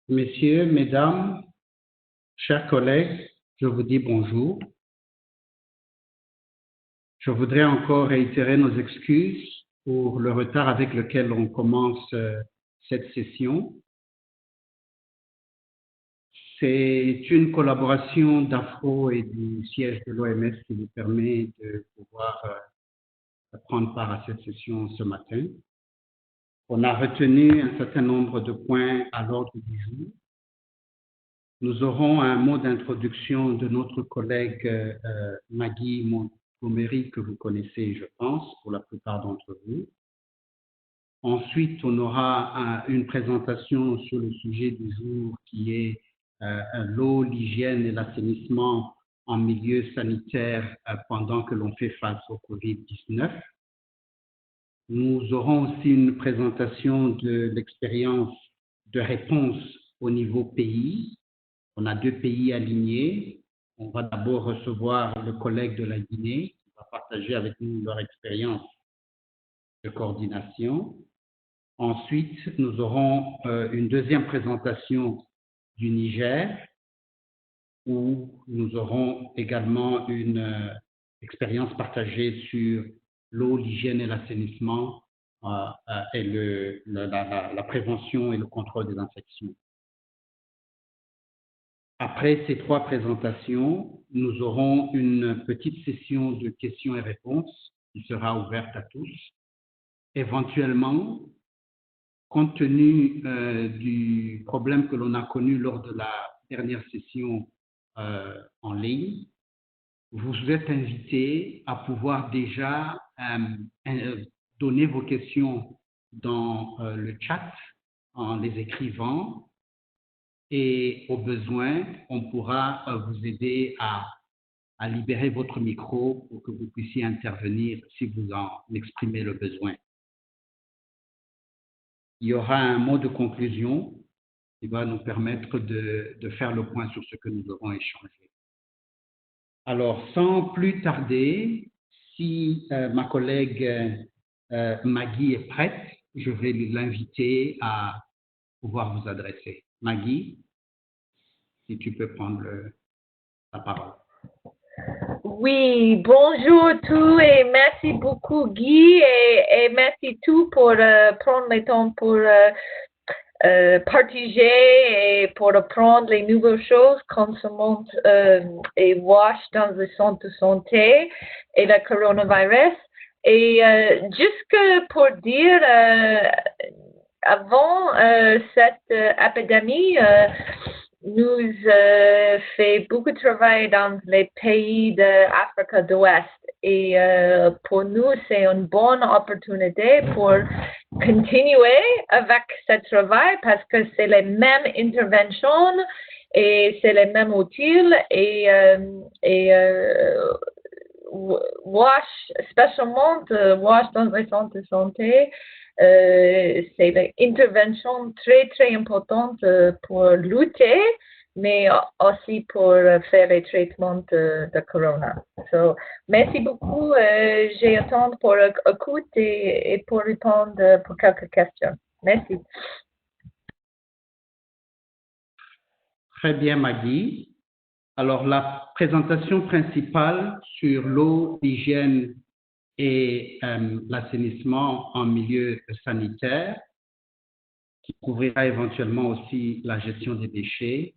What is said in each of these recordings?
Messieurs, mesdames, chers collègues, je vous dis bonjour. Je voudrais encore réitérer nos excuses pour le retard avec lequel on commence cette session. C'est une collaboration d'Afro et du siège de l'OMS qui nous permet de pouvoir prendre part à cette session ce matin. On a retenu un certain nombre de points à l'ordre du jour. Nous aurons un mot d'introduction de notre collègue Maggie Montgomery, que vous connaissez, je pense, pour la plupart d'entre vous. Ensuite, on aura une présentation sur le sujet du jour qui est l'eau, l'hygiène et l'assainissement en milieu sanitaire pendant que l'on fait face au Covid-19. Nous aurons aussi une présentation de l'expérience de réponse au niveau pays. On a 2 pays alignés. On va d'abord recevoir le collègue de la Guinée qui va partager avec nous leur expérience de coordination. Ensuite, nous aurons une deuxième présentation du Niger où nous aurons également une expérience partagée sur l'eau, l'hygiène et l'assainissement et la prévention et le contrôle des infections. Après ces 3 présentations, nous aurons une petite session de questions et réponses qui sera ouverte à tous. Éventuellement, compte tenu du problème que l'on a connu lors de la dernière session en ligne, vous êtes invités à pouvoir déjà donner vos questions dans le chat en les écrivant. Et au besoin, on pourra vous aider à libérer votre micro pour que vous puissiez intervenir si vous en exprimez le besoin. Il y aura un mot de conclusion qui va nous permettre de faire le point sur ce que nous aurons échangé. Alors, sans plus tarder, si ma collègue Maggie est prête, je vais l'inviter à pouvoir vous adresser. Maggie, si tu peux prendre la parole. Oui, bonjour tous et merci beaucoup Guy et merci tout pour prendre le temps pour partager et pour apprendre les nouvelles choses comme ce monde est wash dans le centre de santé et le coronavirus. Et juste pour dire, avant cette épidémie, nous fait beaucoup de travail dans les pays d'Afrique de l'Ouest et pour nous c'est une bonne opportunité pour continuer avec ce travail parce que c'est les mêmes interventions et c'est les mêmes outils et WASH, spécialement WASH dans les centres de santé, c'est une intervention très très importante pour lutter, mais aussi pour faire les traitements de corona. So, merci beaucoup. J'attends pour écoute et pour répondre pour quelques questions. Merci. Très bien, Maggie. Alors, la présentation principale sur l'eau, l'hygiène et l'assainissement en milieu sanitaire, qui couvrira éventuellement aussi la gestion des déchets,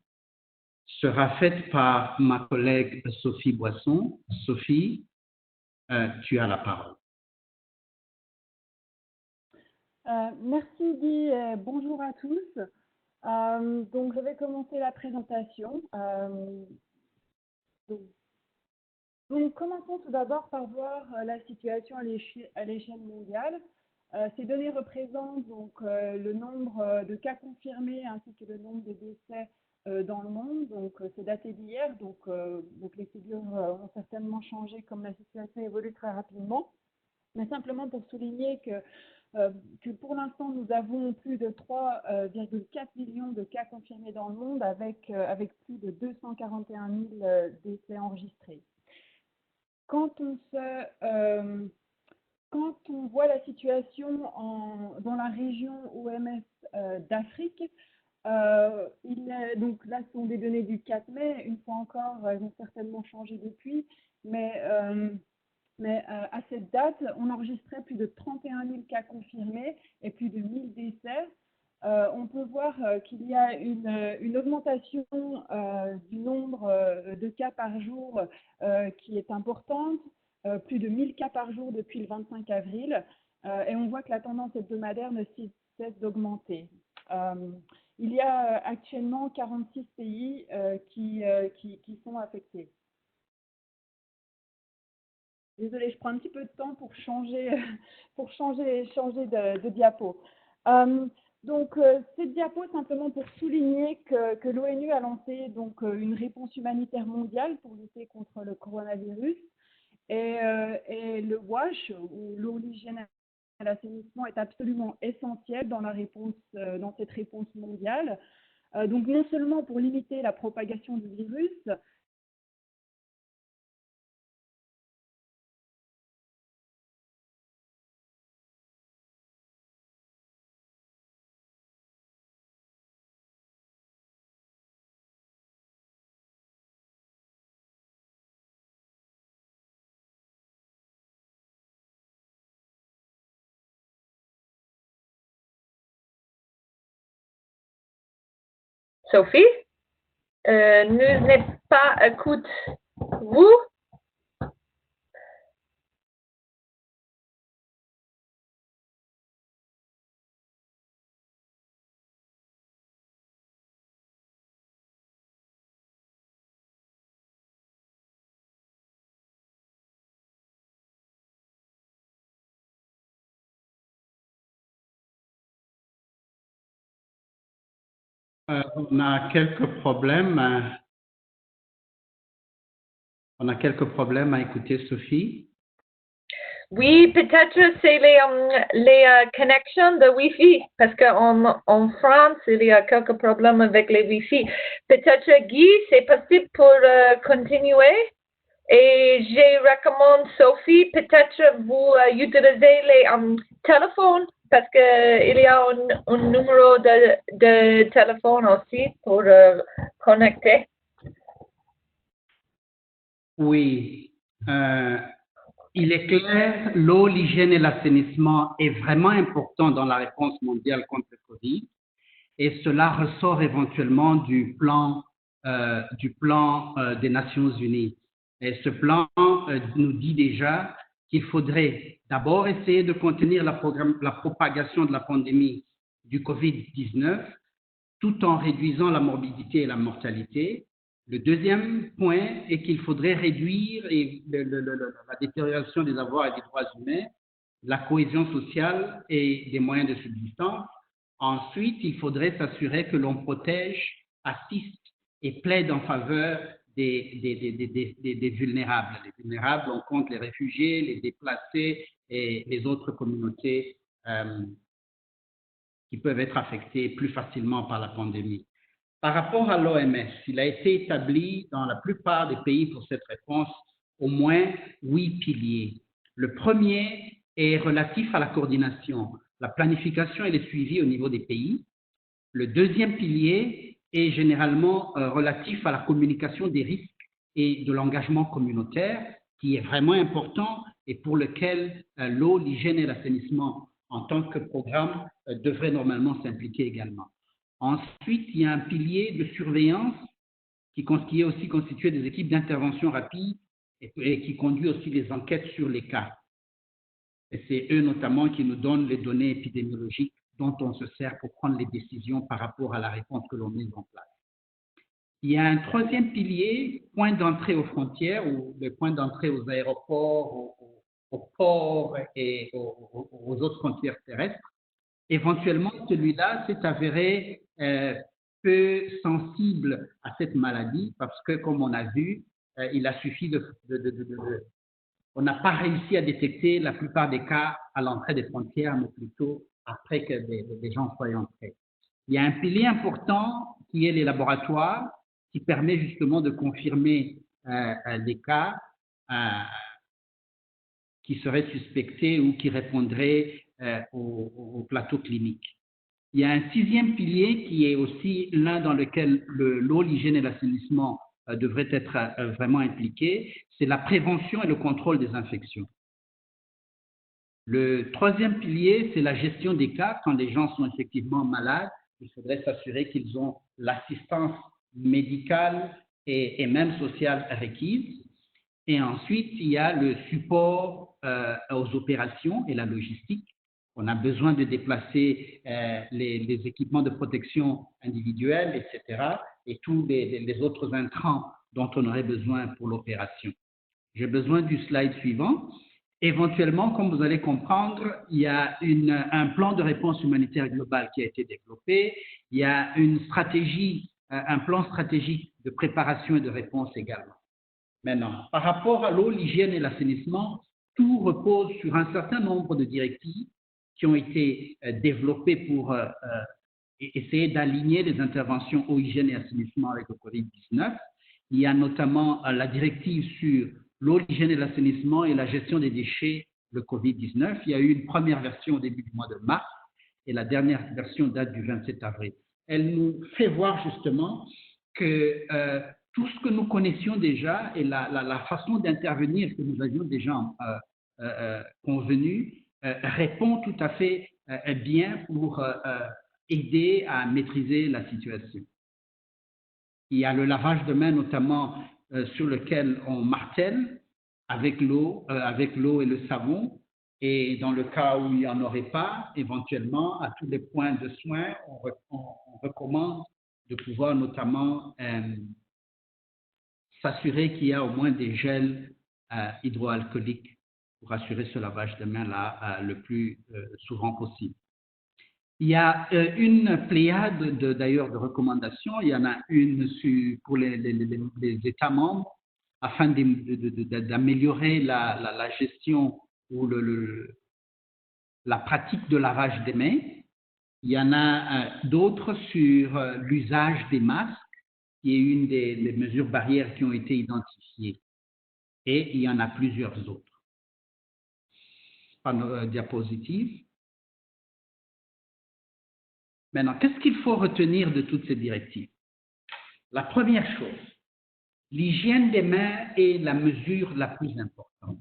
sera faite par ma collègue Sophie Boisson. Sophie, tu as la parole. Merci Guy, bonjour à tous. Donc je vais commencer la présentation. Donc commençons tout d'abord par voir la situation à l'échelle mondiale. Ces données représentent donc le nombre de cas confirmés ainsi que le nombre de décès dans le monde. Donc c'est daté d'hier, donc les figures ont certainement changé comme la situation évolue très rapidement. Mais simplement pour souligner que pour l'instant, nous avons plus de 3,4 millions de cas confirmés dans le monde avec plus de 241 000 décès enregistrés. Quand on voit la situation dans la région OMS d'Afrique, Donc là, ce sont des données du 4 mai. Une fois encore, elles ont certainement changé depuis. Mais à cette date, on enregistrait plus de 31 000 cas confirmés et plus de 1000 décès. On peut voir qu'il y a une augmentation du nombre de cas par jour qui est importante, plus de 1000 cas par jour depuis le 25 avril, et on voit que la tendance hebdomadaire ne cesse d'augmenter. Il y a actuellement 46 pays qui sont affectés. Désolée, je prends un petit peu de temps pour changer de diapo. Donc, cette diapo, simplement pour souligner que l'ONU a lancé donc, une réponse humanitaire mondiale pour lutter contre le coronavirus. Et le WASH, ou l'eau, l'hygiène et l'assainissement, est absolument essentiel dans cette réponse mondiale. Donc, non seulement pour limiter la propagation du virus, Sophie, nous n'est pas écoute. Vous? On a quelques problèmes. On a quelques problèmes à écouter Sophie. Oui, peut-être c'est les connexions de Wi-Fi, parce qu'en France, il y a quelques problèmes avec les Wi-Fi. Peut-être, Guy, c'est possible pour continuer? Et je recommande, Sophie, peut-être vous utilisez les téléphones, parce qu'il y a un numéro de téléphone aussi pour connecter. Oui. Il est clair, l'eau, l'hygiène et l'assainissement est vraiment important dans la réponse mondiale contre le Covid, et cela ressort éventuellement du plan des Nations Unies. Et ce plan nous dit déjà qu'il faudrait d'abord essayer de contenir la propagation de la pandémie du Covid-19 tout en réduisant la morbidité et la mortalité. Le deuxième point est qu'il faudrait réduire la détérioration des avoirs et des droits humains, la cohésion sociale et des moyens de subsistance. Ensuite, il faudrait s'assurer que l'on protège, assiste et plaide en faveur des vulnérables. Les vulnérables, on compte les réfugiés, les déplacés et les autres communautés qui peuvent être affectées plus facilement par la pandémie. Par rapport à l'OMS, il a été établi dans la plupart des pays pour cette réponse au moins 8 piliers. Le premier est relatif à la coordination, la planification et le suivi au niveau des pays. Le deuxième pilier est généralement relatif à la communication des risques et de l'engagement communautaire, qui est vraiment important et pour lequel l'eau, l'hygiène et l'assainissement en tant que programme devraient normalement s'impliquer également. Ensuite, il y a un pilier de surveillance qui est aussi constitué des équipes d'intervention rapide et qui conduit aussi les enquêtes sur les cas. Et c'est eux notamment qui nous donnent les données épidémiologiques dont on se sert pour prendre les décisions par rapport à la réponse que l'on met en place. Il y a un troisième pilier, point d'entrée aux frontières ou le point d'entrée aux aéroports, aux ports et aux autres frontières terrestres. Éventuellement, celui-là s'est avéré peu sensible à cette maladie parce que, comme on a vu, il a suffi on n'a pas réussi à détecter la plupart des cas à l'entrée des frontières, mais plutôt après que des gens soient entrés. Il y a un pilier important qui est les laboratoires, qui permet justement de confirmer les cas qui seraient suspectés ou qui répondraient au plateau clinique. Il y a un 6e pilier qui est aussi l'un dans lequel l'eau, l'hygiène et l'assainissement devraient être vraiment impliqués, c'est la prévention et le contrôle des infections. Le 3e pilier, c'est la gestion des cas. Quand les gens sont effectivement malades, il faudrait s'assurer qu'ils ont l'assistance médicale et même sociale requise. Et ensuite, il y a le support aux opérations et la logistique. On a besoin de déplacer les équipements de protection individuelle, etc. et tous les autres intrants dont on aurait besoin pour l'opération. J'ai besoin du slide suivant. Éventuellement, comme vous allez comprendre, il y a un plan de réponse humanitaire global qui a été développé. Il y a une stratégie, un plan stratégique de préparation et de réponse également. Maintenant, par rapport à l'eau, l'hygiène et l'assainissement, tout repose sur un certain nombre de directives qui ont été développées pour essayer d'aligner les interventions eau, hygiène et assainissement avec le COVID-19. Il y a notamment la directive sur l'eau, l'hygiène et l'assainissement et la gestion des déchets, le COVID-19. Il y a eu une première version au début du mois de mars et la dernière version date du 27 avril. Elle nous fait voir justement que tout ce que nous connaissions déjà et la façon d'intervenir que nous avions déjà convenu répond tout à fait bien pour aider à maîtriser la situation. Il y a le lavage de mains notamment sur lequel on martèle avec l'eau et le savon. Et dans le cas où il n'y en aurait pas, éventuellement, à tous les points de soins, on recommande de pouvoir notamment s'assurer qu'il y a au moins des gels hydroalcooliques pour assurer ce lavage de mains-là le plus souvent possible. Il y a une pléiade d'ailleurs de recommandations. Il y en a une pour les États membres afin d'améliorer la gestion ou la pratique de lavage des mains. Il y en a d'autres sur l'usage des masques, qui est une des mesures barrières qui ont été identifiées. Et il y en a plusieurs autres. Diapositive. Maintenant, qu'est-ce qu'il faut retenir de toutes ces directives? La première chose, l'hygiène des mains est la mesure la plus importante.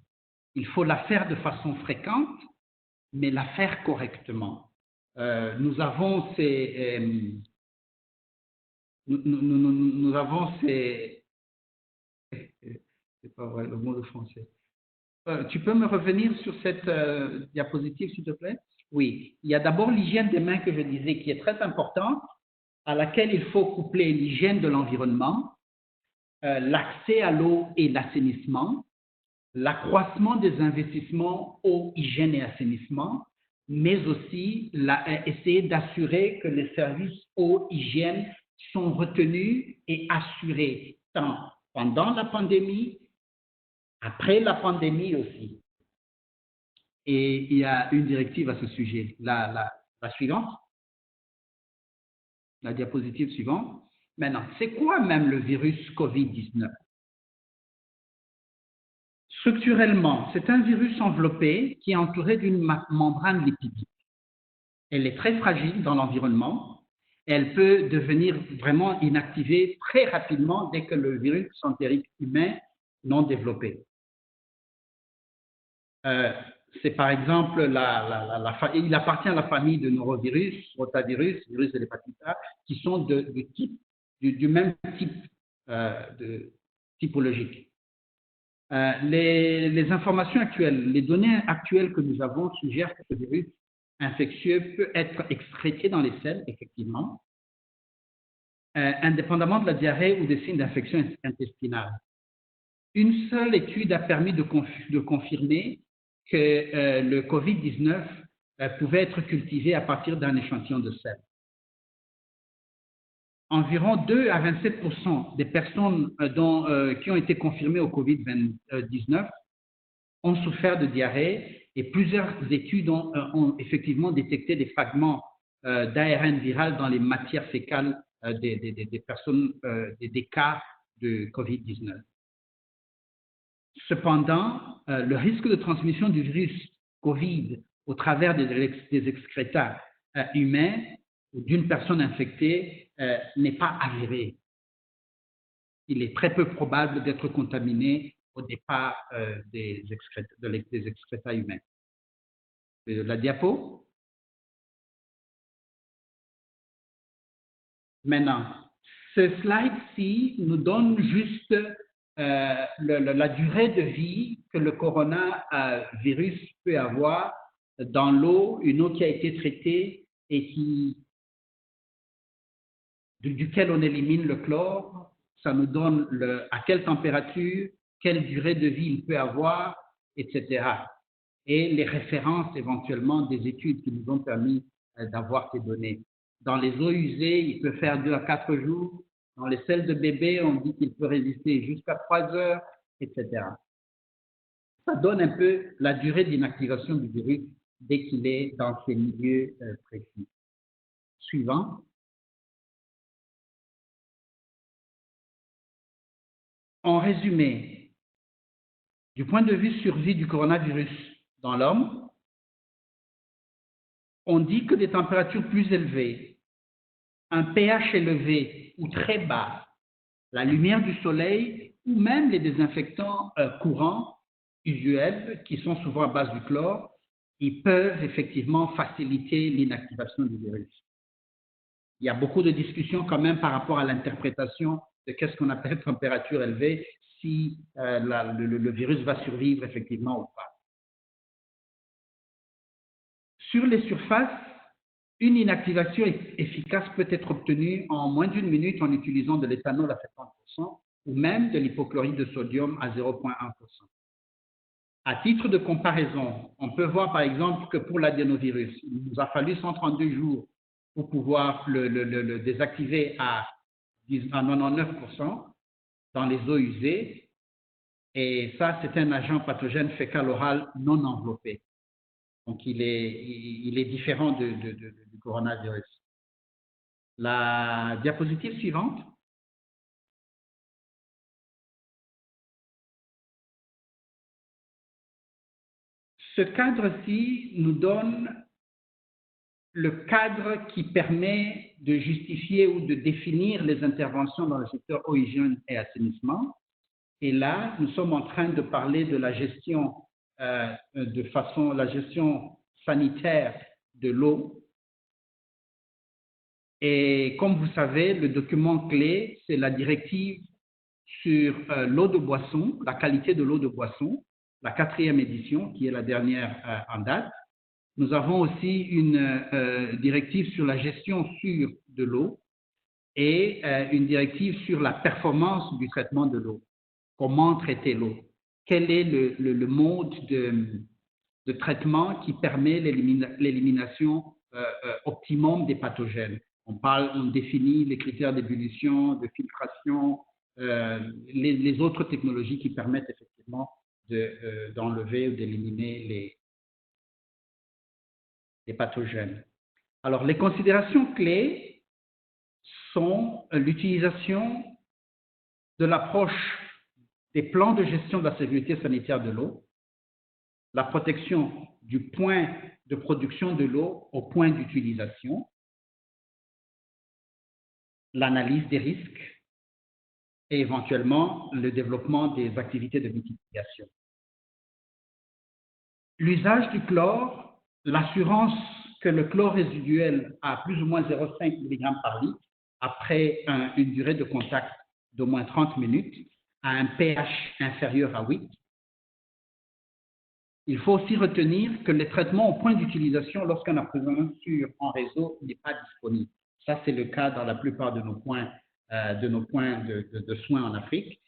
Il faut la faire de façon fréquente, mais la faire correctement. Nous avons ces... Nous avons ces... C'est pas vrai, le mot de français. Tu peux me revenir sur cette diapositive, s'il te plaît? Oui, il y a d'abord l'hygiène des mains que je disais qui est très importante, à laquelle il faut coupler l'hygiène de l'environnement, l'accès à l'eau et l'assainissement, l'accroissement des investissements eau, hygiène et assainissement, mais aussi essayer d'assurer que les services eau, hygiène sont retenus et assurés tant pendant la pandémie, après la pandémie aussi. Et il y a une directive à ce sujet. La suivante, la diapositive suivante. Maintenant, c'est quoi même le virus COVID-19? Structurellement, c'est un virus enveloppé qui est entouré d'une membrane lipidique. Elle est très fragile dans l'environnement. Elle peut devenir vraiment inactivée très rapidement dès que le virus entérique humain non développé. C'est par exemple, il appartient à la famille de norovirus, rotavirus, virus de l'hépatite A, qui sont du même type typologique. Les informations actuelles, les données actuelles que nous avons suggèrent que ce virus infectieux peut être excrété dans les selles, effectivement, indépendamment de la diarrhée ou des signes d'infection intestinale. Une seule étude a permis de confirmer que le COVID-19 pouvait être cultivé à partir d'un échantillon de sel. Environ 2 à 27% des personnes qui ont été confirmées au COVID-19 ont souffert de diarrhée et plusieurs études ont effectivement détecté des fragments d'ARN viral dans les matières fécales des personnes, des cas de COVID-19. Cependant, le risque de transmission du virus COVID au travers des excrétats humains ou d'une personne infectée n'est pas avéré. Il est très peu probable d'être contaminé au départ des excréta humains. La diapo. Maintenant, ce slide-ci nous donne juste la durée de vie que le coronavirus peut avoir dans l'eau, une eau qui a été traitée et duquel on élimine le chlore. Ça nous donne à quelle température, quelle durée de vie il peut avoir, etc. Et les références éventuellement des études qui nous ont permis d'avoir ces données. Dans les eaux usées, il peut faire 2 à 4 jours. Dans les selles de bébé, on dit qu'il peut résister jusqu'à 3 heures, etc. Ça donne un peu la durée d'inactivation du virus dès qu'il est dans ces milieux précis. Suivant. En résumé, du point de vue survie du coronavirus dans l'homme, on dit que des températures plus élevées, un pH élevé ou très bas, la lumière du soleil ou même les désinfectants courants usuels qui sont souvent à base du chlore, ils peuvent effectivement faciliter l'inactivation du virus. Il y a beaucoup de discussions quand même par rapport à l'interprétation de qu'est-ce qu'on appelle température élevée, si le virus va survivre effectivement ou pas. Sur les surfaces, une inactivation efficace peut être obtenue en moins d'1 minute en utilisant de l'éthanol à 50% ou même de l'hypochlorite de sodium à 0,1%. À titre de comparaison, on peut voir par exemple que pour l'adénovirus, il nous a fallu 132 jours pour pouvoir le désactiver à 99% dans les eaux usées. Et ça, c'est un agent pathogène fécal-oral non enveloppé. Donc, il est différent du coronavirus. La diapositive suivante. Ce cadre-ci nous donne le cadre qui permet de justifier ou de définir les interventions dans le secteur eau, hygiène et assainissement. Et là, nous sommes en train de parler de la gestion la gestion sanitaire de l'eau. Et comme vous savez, le document clé, c'est la directive sur l'eau de boisson, la qualité de l'eau de boisson, la 4e édition, qui est la dernière en date. Nous avons aussi une directive sur la gestion sûre de l'eau et une directive sur la performance du traitement de l'eau. Comment traiter l'eau? Quel est le mode de traitement qui permet l'élimination optimum des pathogènes? On définit les critères d'ébullition, de filtration, les autres technologies qui permettent effectivement d'enlever ou d'éliminer les pathogènes. Alors, les considérations clés sont l'utilisation de l'approche des plans de gestion de la sécurité sanitaire de l'eau, la protection du point de production de l'eau au point d'utilisation, l'analyse des risques et éventuellement le développement des activités de mitigation. L'usage du chlore, l'assurance que le chlore résiduel a plus ou moins 0,5 mg par litre après une durée de contact d'au moins 30 minutes à un pH inférieur à 8. Il faut aussi retenir que les traitements au point d'utilisation lorsqu'un approvisionnement en réseau n'est pas disponible. Ça, c'est le cas dans la plupart de nos points de soins en Afrique.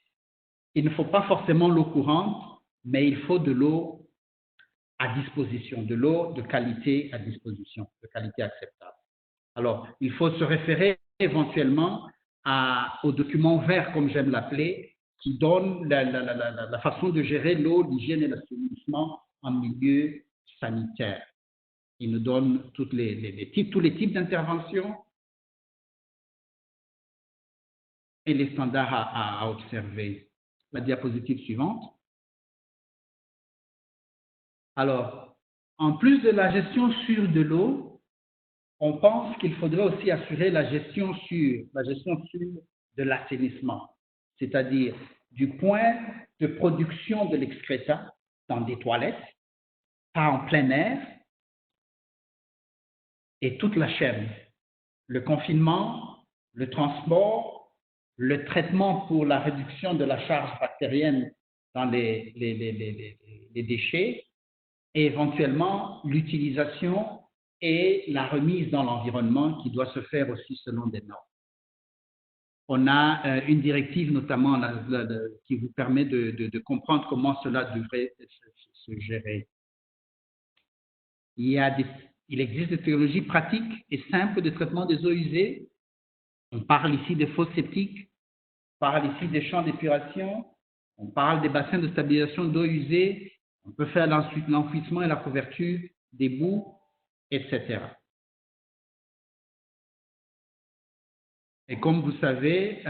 Il ne faut pas forcément l'eau courante, mais il faut de l'eau à disposition, de l'eau de qualité à disposition, de qualité acceptable. Alors, il faut se référer éventuellement au document vert, comme j'aime l'appeler, qui donne la façon de gérer l'eau, l'hygiène et l'assainissement en milieu sanitaire. Il nous donne tous les types d'interventions et les standards à observer. La diapositive suivante. Alors, en plus de la gestion sûre de l'eau, on pense qu'il faudrait aussi assurer la gestion sûre de l'assainissement, c'est-à-dire du point de production de l'excréta dans des toilettes, pas en plein air, et toute la chaîne, le confinement, le transport, le traitement pour la réduction de la charge bactérienne dans les déchets, et éventuellement l'utilisation et la remise dans l'environnement qui doit se faire aussi selon des normes. On a une directive notamment qui vous permet de comprendre comment cela devrait se gérer. Il existe des technologies pratiques et simples de traitement des eaux usées. On parle ici des fosses septiques, on parle ici des champs d'épuration, on parle des bassins de stabilisation d'eau usée, on peut faire l'enfouissement et la couverture des boues, etc. Et comme vous savez,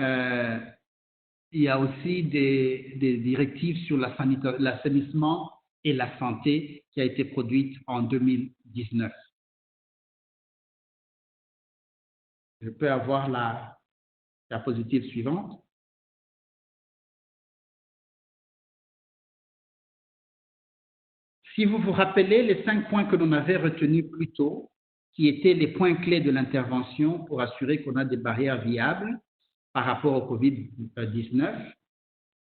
il y a aussi des directives sur l'assainissement et la santé qui a été produite en 2019. Je peux avoir la diapositive suivante. Si vous vous rappelez les 5 points que l'on avait retenus plus tôt, qui étaient les points clés de l'intervention pour assurer qu'on a des barrières viables par rapport au COVID-19,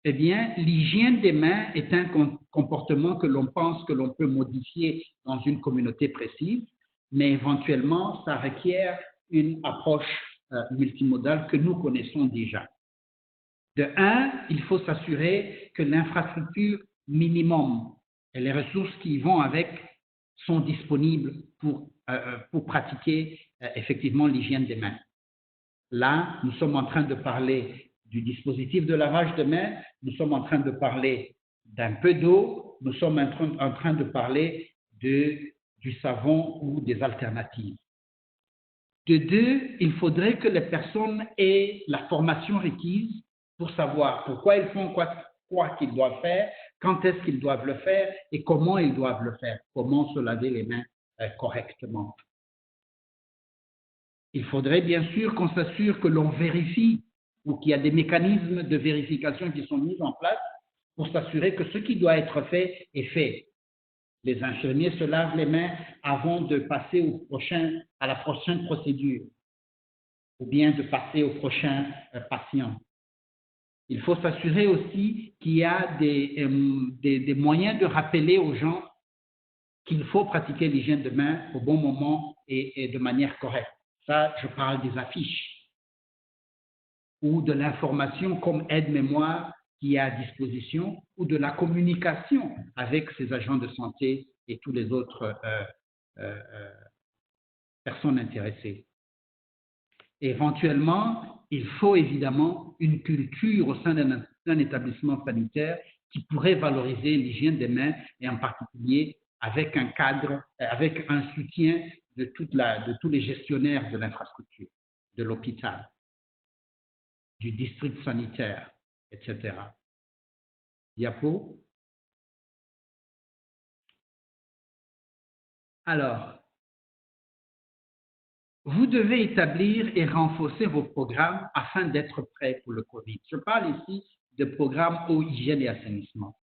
eh bien, l'hygiène des mains est un comportement que l'on pense que l'on peut modifier dans une communauté précise, mais éventuellement, ça requiert une approche multimodale que nous connaissons déjà. De un, il faut s'assurer que l'infrastructure minimum et les ressources qui y vont avec sont disponibles pour pratiquer effectivement l'hygiène des mains. Là, nous sommes en train de parler du dispositif de lavage de mains, nous sommes en train de parler d'un peu d'eau, nous sommes en train de parler du savon ou des alternatives. De deux, il faudrait que les personnes aient la formation requise pour savoir pourquoi ils font quoi qu'ils doivent faire, quand est-ce qu'ils doivent le faire et comment ils doivent le faire, comment se laver les mains correctement. Il faudrait bien sûr qu'on s'assure que l'on vérifie ou qu'il y a des mécanismes de vérification qui sont mis en place pour s'assurer que ce qui doit être fait est fait. Les infirmiers se lavent les mains avant de passer à la prochaine procédure ou bien de passer au prochain patient. Il faut s'assurer aussi qu'il y a des moyens de rappeler aux gens qu'il faut pratiquer l'hygiène de main au bon moment et de manière correcte. Ça, je parle des affiches ou de l'information comme aide-mémoire qui est à disposition ou de la communication avec ces agents de santé et tous les autres personnes intéressées. Éventuellement, il faut évidemment une culture au sein d'un établissement sanitaire qui pourrait valoriser l'hygiène des mains et en particulier avec un cadre, avec un soutien de tous les gestionnaires de l'infrastructure, de l'hôpital, du district sanitaire, etc. Diapo. Alors, vous devez établir et renforcer vos programmes afin d'être prêts pour le COVID. Je parle ici de programmes eau, hygiène et assainissement.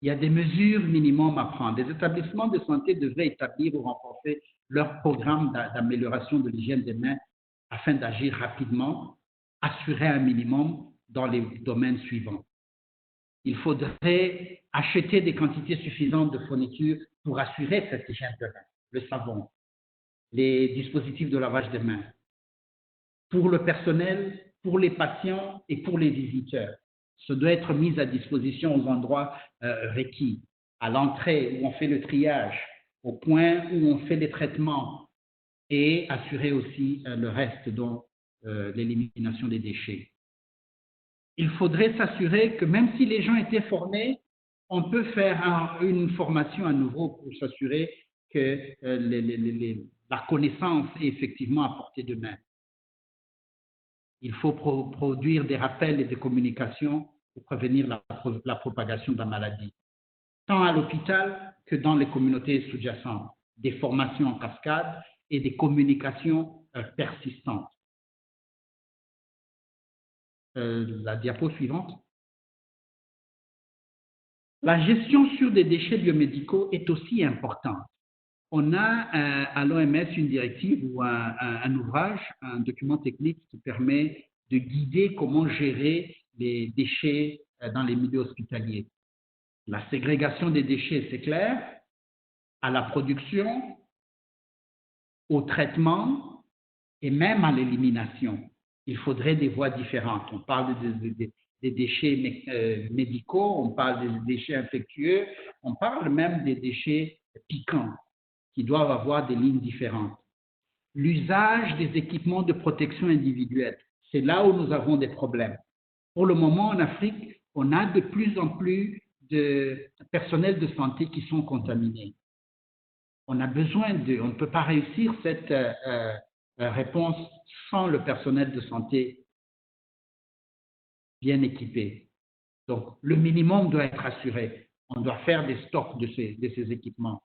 Il y a des mesures minimum à prendre. Les établissements de santé devraient établir ou renforcer leur programme d'amélioration de l'hygiène des mains afin d'agir rapidement, assurer un minimum dans les domaines suivants. Il faudrait acheter des quantités suffisantes de fournitures pour assurer cette hygiène de main, le savon, les dispositifs de lavage des mains, pour le personnel, pour les patients et pour les visiteurs. Ça doit être mis à disposition aux endroits requis, à l'entrée où on fait le triage, au point où on fait les traitements et assurer aussi le reste, dont l'élimination des déchets. Il faudrait s'assurer que même si les gens étaient formés, on peut faire une formation à nouveau pour s'assurer que la connaissance est effectivement à portée de main. Il faut produire des rappels et des communications pour prévenir la propagation de la maladie, tant à l'hôpital que dans les communautés sous-jacentes, des formations en cascade et des communications persistantes. La diapo suivante. La gestion sur des déchets biomédicaux est aussi importante. On a à l'OMS une directive ou un ouvrage, un document technique qui permet de guider comment gérer les déchets dans les milieux hospitaliers. La ségrégation des déchets, c'est clair, à la production, au traitement et même à l'élimination. Il faudrait des voies différentes. On parle des déchets médicaux, on parle des déchets infectieux, on parle même des déchets piquants qui doivent avoir des lignes différentes. L'usage des équipements de protection individuelle, c'est là où nous avons des problèmes. Pour le moment, en Afrique, on a de plus en plus de personnel de santé qui sont contaminés. On a besoin on ne peut pas réussir cette réponse sans le personnel de santé bien équipé. Donc, le minimum doit être assuré. On doit faire des stocks de ces équipements.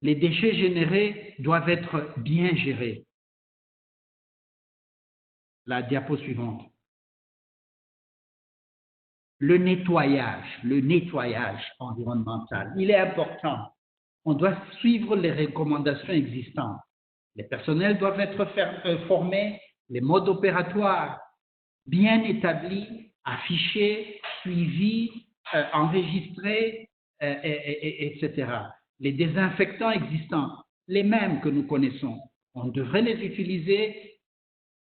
Les déchets générés doivent être bien gérés. La diapo suivante. Le nettoyage environnemental, il est important. On doit suivre les recommandations existantes. Les personnels doivent être formés, les modes opératoires bien établis, affichés, suivis, enregistrés, etc. Les désinfectants existants, les mêmes que nous connaissons, on devrait les utiliser.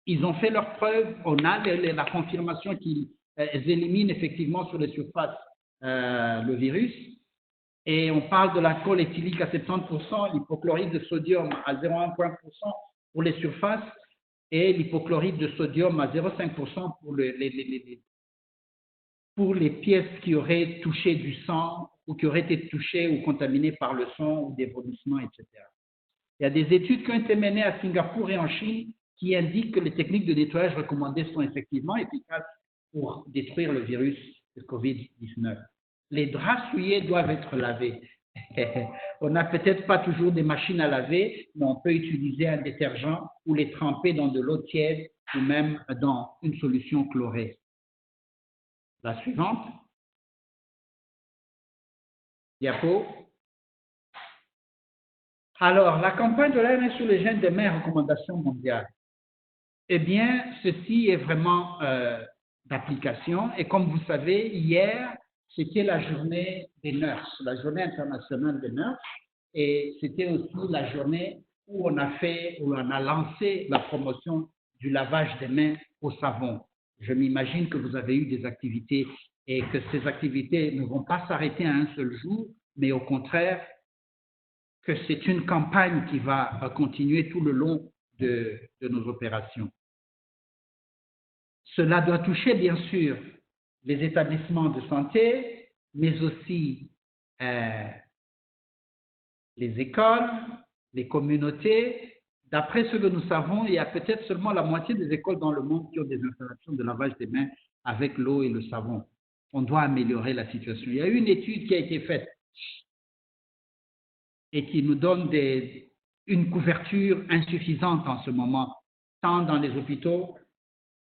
Ils ont fait leurs preuves, on a la confirmation qu'ils éliminent effectivement sur les surfaces le virus. Et on parle de l'alcool éthylique à 70%, l'hypochlorite de sodium à 0,1% pour les surfaces et l'hypochlorite de sodium à 0,5% pour les pièces qui auraient touché du sang ou qui auraient été touchées ou contaminées par le sang ou des vomissements, etc. Il y a des études qui ont été menées à Singapour et en Chine qui indiquent que les techniques de nettoyage recommandées sont effectivement efficaces pour détruire le virus de COVID-19. Les draps souillés doivent être lavés. On n'a peut-être pas toujours des machines à laver, mais on peut utiliser un détergent ou les tremper dans de l'eau tiède ou même dans une solution chlorée. La suivante. Diapo. Alors, la campagne de l'OMS sur les gènes des mains, recommandations mondiales. Eh bien, ceci est vraiment d'application. Et comme vous savez, hier, c'était la journée des nurses, la journée internationale des nurses. Et c'était aussi la journée où on a lancé la promotion du lavage des mains au savon. Je m'imagine que vous avez eu des activités et que ces activités ne vont pas s'arrêter à un seul jour, mais au contraire, que c'est une campagne qui va continuer tout le long de nos opérations. Cela doit toucher, bien sûr, les établissements de santé, mais aussi les écoles, les communautés. D'après ce que nous savons, il y a peut-être seulement la moitié des écoles dans le monde qui ont des installations de lavage des mains avec l'eau et le savon. On doit améliorer la situation. Il y a eu une étude qui a été faite et qui nous donne une couverture insuffisante en ce moment, tant dans les hôpitaux,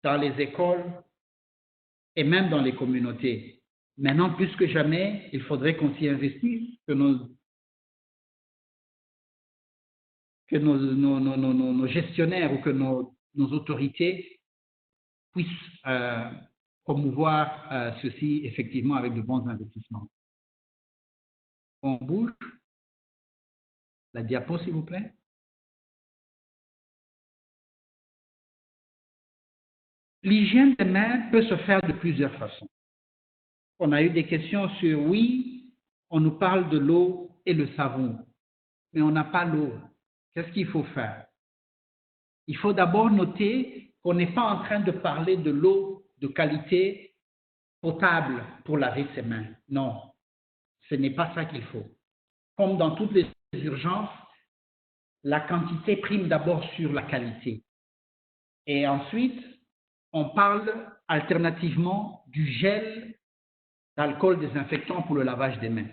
dans les écoles et même dans les communautés. Maintenant, plus que jamais, il faudrait qu'on s'y investisse, que nos gestionnaires ou que nos autorités puissent promouvoir ceci effectivement avec de bons investissements. On bouge. La diapo, s'il vous plaît. L'hygiène des mains peut se faire de plusieurs façons. On a eu des questions sur, oui, on nous parle de l'eau et le savon, mais on n'a pas l'eau. Qu'est-ce qu'il faut faire? Il faut d'abord noter qu'on n'est pas en train de parler de l'eau de qualité potable pour laver ses mains. Non, ce n'est pas ça qu'il faut. Comme dans toutes les urgences, la quantité prime d'abord sur la qualité. Et ensuite, on parle alternativement du gel d'alcool désinfectant pour le lavage des mains.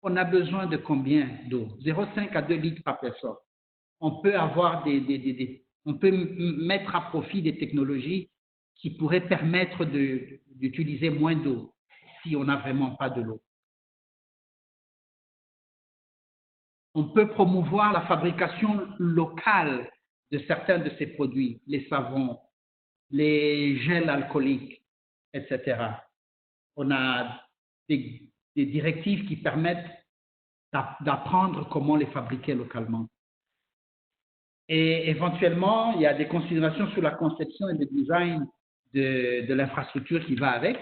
On a besoin de combien d'eau? 0,5 à 2 litres par personne. on peut avoir on peut mettre à profit des technologies qui pourraient permettre d'utiliser moins d'eau si on n'a vraiment pas de l'eau. On peut promouvoir la fabrication locale de certains de ces produits, les savons, les gels alcooliques, etc. On a des directives qui permettent d'apprendre comment les fabriquer localement. Et éventuellement, il y a des considérations sur la conception et le design de l'infrastructure qui va avec.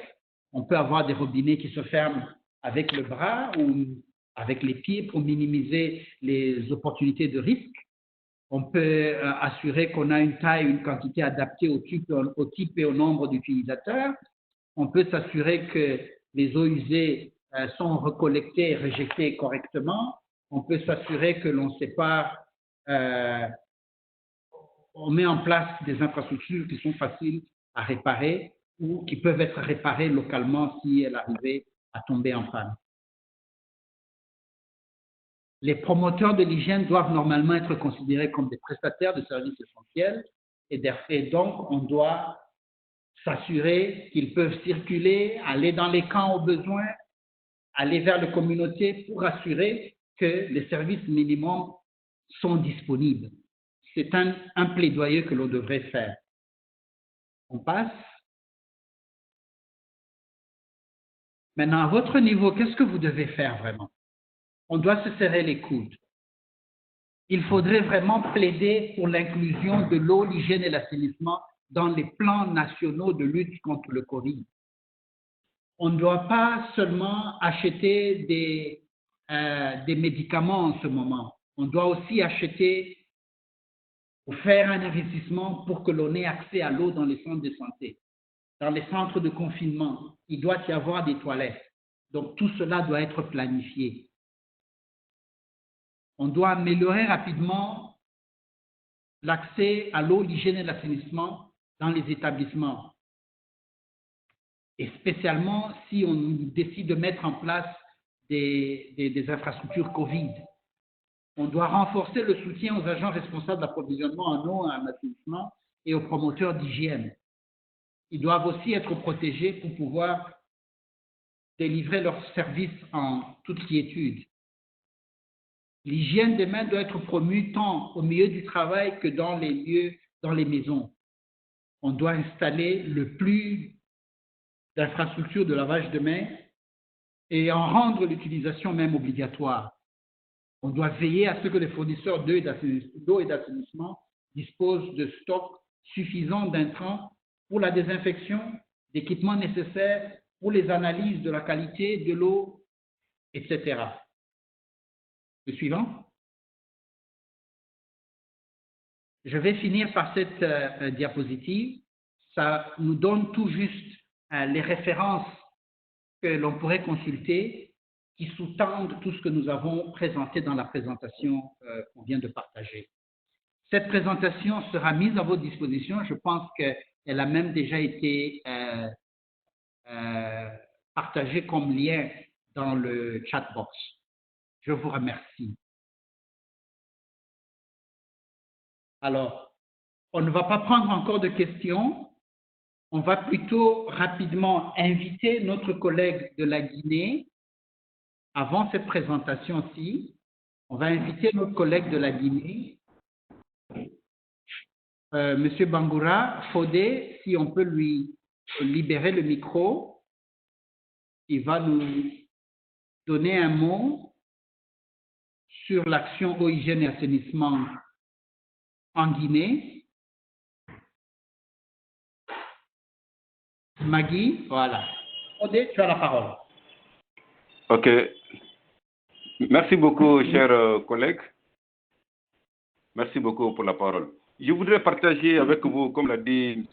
On peut avoir des robinets qui se ferment avec le bras ou avec les pieds pour minimiser les opportunités de risque. On peut assurer qu'on a une taille, une quantité adaptée au type et au nombre d'utilisateurs. On peut s'assurer que les eaux usées sont recollectées et rejetées correctement. On peut s'assurer que l'on sépare, on met en place des infrastructures qui sont faciles à réparer ou qui peuvent être réparées localement si elles arrivaient à tomber en panne. Les promoteurs de l'hygiène doivent normalement être considérés comme des prestataires de services essentiels et donc on doit s'assurer qu'ils peuvent circuler, aller dans les camps au besoin, aller vers les communautés pour assurer que les services minimums sont disponibles. C'est un plaidoyer que l'on devrait faire. On passe. Maintenant, à votre niveau, qu'est-ce que vous devez faire vraiment? On doit se serrer les coudes. Il faudrait vraiment plaider pour l'inclusion de l'eau, l'hygiène et l'assainissement dans les plans nationaux de lutte contre le Covid. On ne doit pas seulement acheter des médicaments en ce moment. On doit aussi acheter ou faire un investissement pour que l'on ait accès à l'eau dans les centres de santé. Dans les centres de confinement, il doit y avoir des toilettes. Donc, tout cela doit être planifié. On doit améliorer rapidement l'accès à l'eau, l'hygiène et l'assainissement dans les établissements. Et spécialement si on décide de mettre en place des infrastructures COVID. On doit renforcer le soutien aux agents responsables d'approvisionnement en eau et en assainissement et aux promoteurs d'hygiène. Ils doivent aussi être protégés pour pouvoir délivrer leurs services en toute quiétude. L'hygiène des mains doit être promue tant au milieu du travail que dans les lieux, dans les maisons. On doit installer le plus d'infrastructures de lavage de mains et en rendre l'utilisation même obligatoire. On doit veiller à ce que les fournisseurs d'eau et d'assainissement disposent de stocks suffisants d'intrants pour la désinfection, d'équipements nécessaires pour les analyses de la qualité de l'eau, etc. Le suivant. Je vais finir par cette diapositive. Ça nous donne tout juste les références que l'on pourrait consulter qui sous-tendent tout ce que nous avons présenté dans la présentation qu'on vient de partager. Cette présentation sera mise à votre disposition. Je pense qu'elle a même déjà été partagée comme lien dans le chat box. Je vous remercie. Alors, on ne va pas prendre encore de questions. On va plutôt rapidement inviter notre collègue de la Guinée. Avant cette présentation-ci, on va inviter notre collègue de la Guinée, M. Bangoura Fodé, si on peut lui libérer le micro. Il va nous donner un mot sur l'action eau, hygiène et assainissement en Guinée. Magui, voilà. Fodé, tu as la parole. OK. Merci beaucoup, chers collègues. Merci beaucoup pour la parole. Je voudrais partager avec vous, comme l'a dit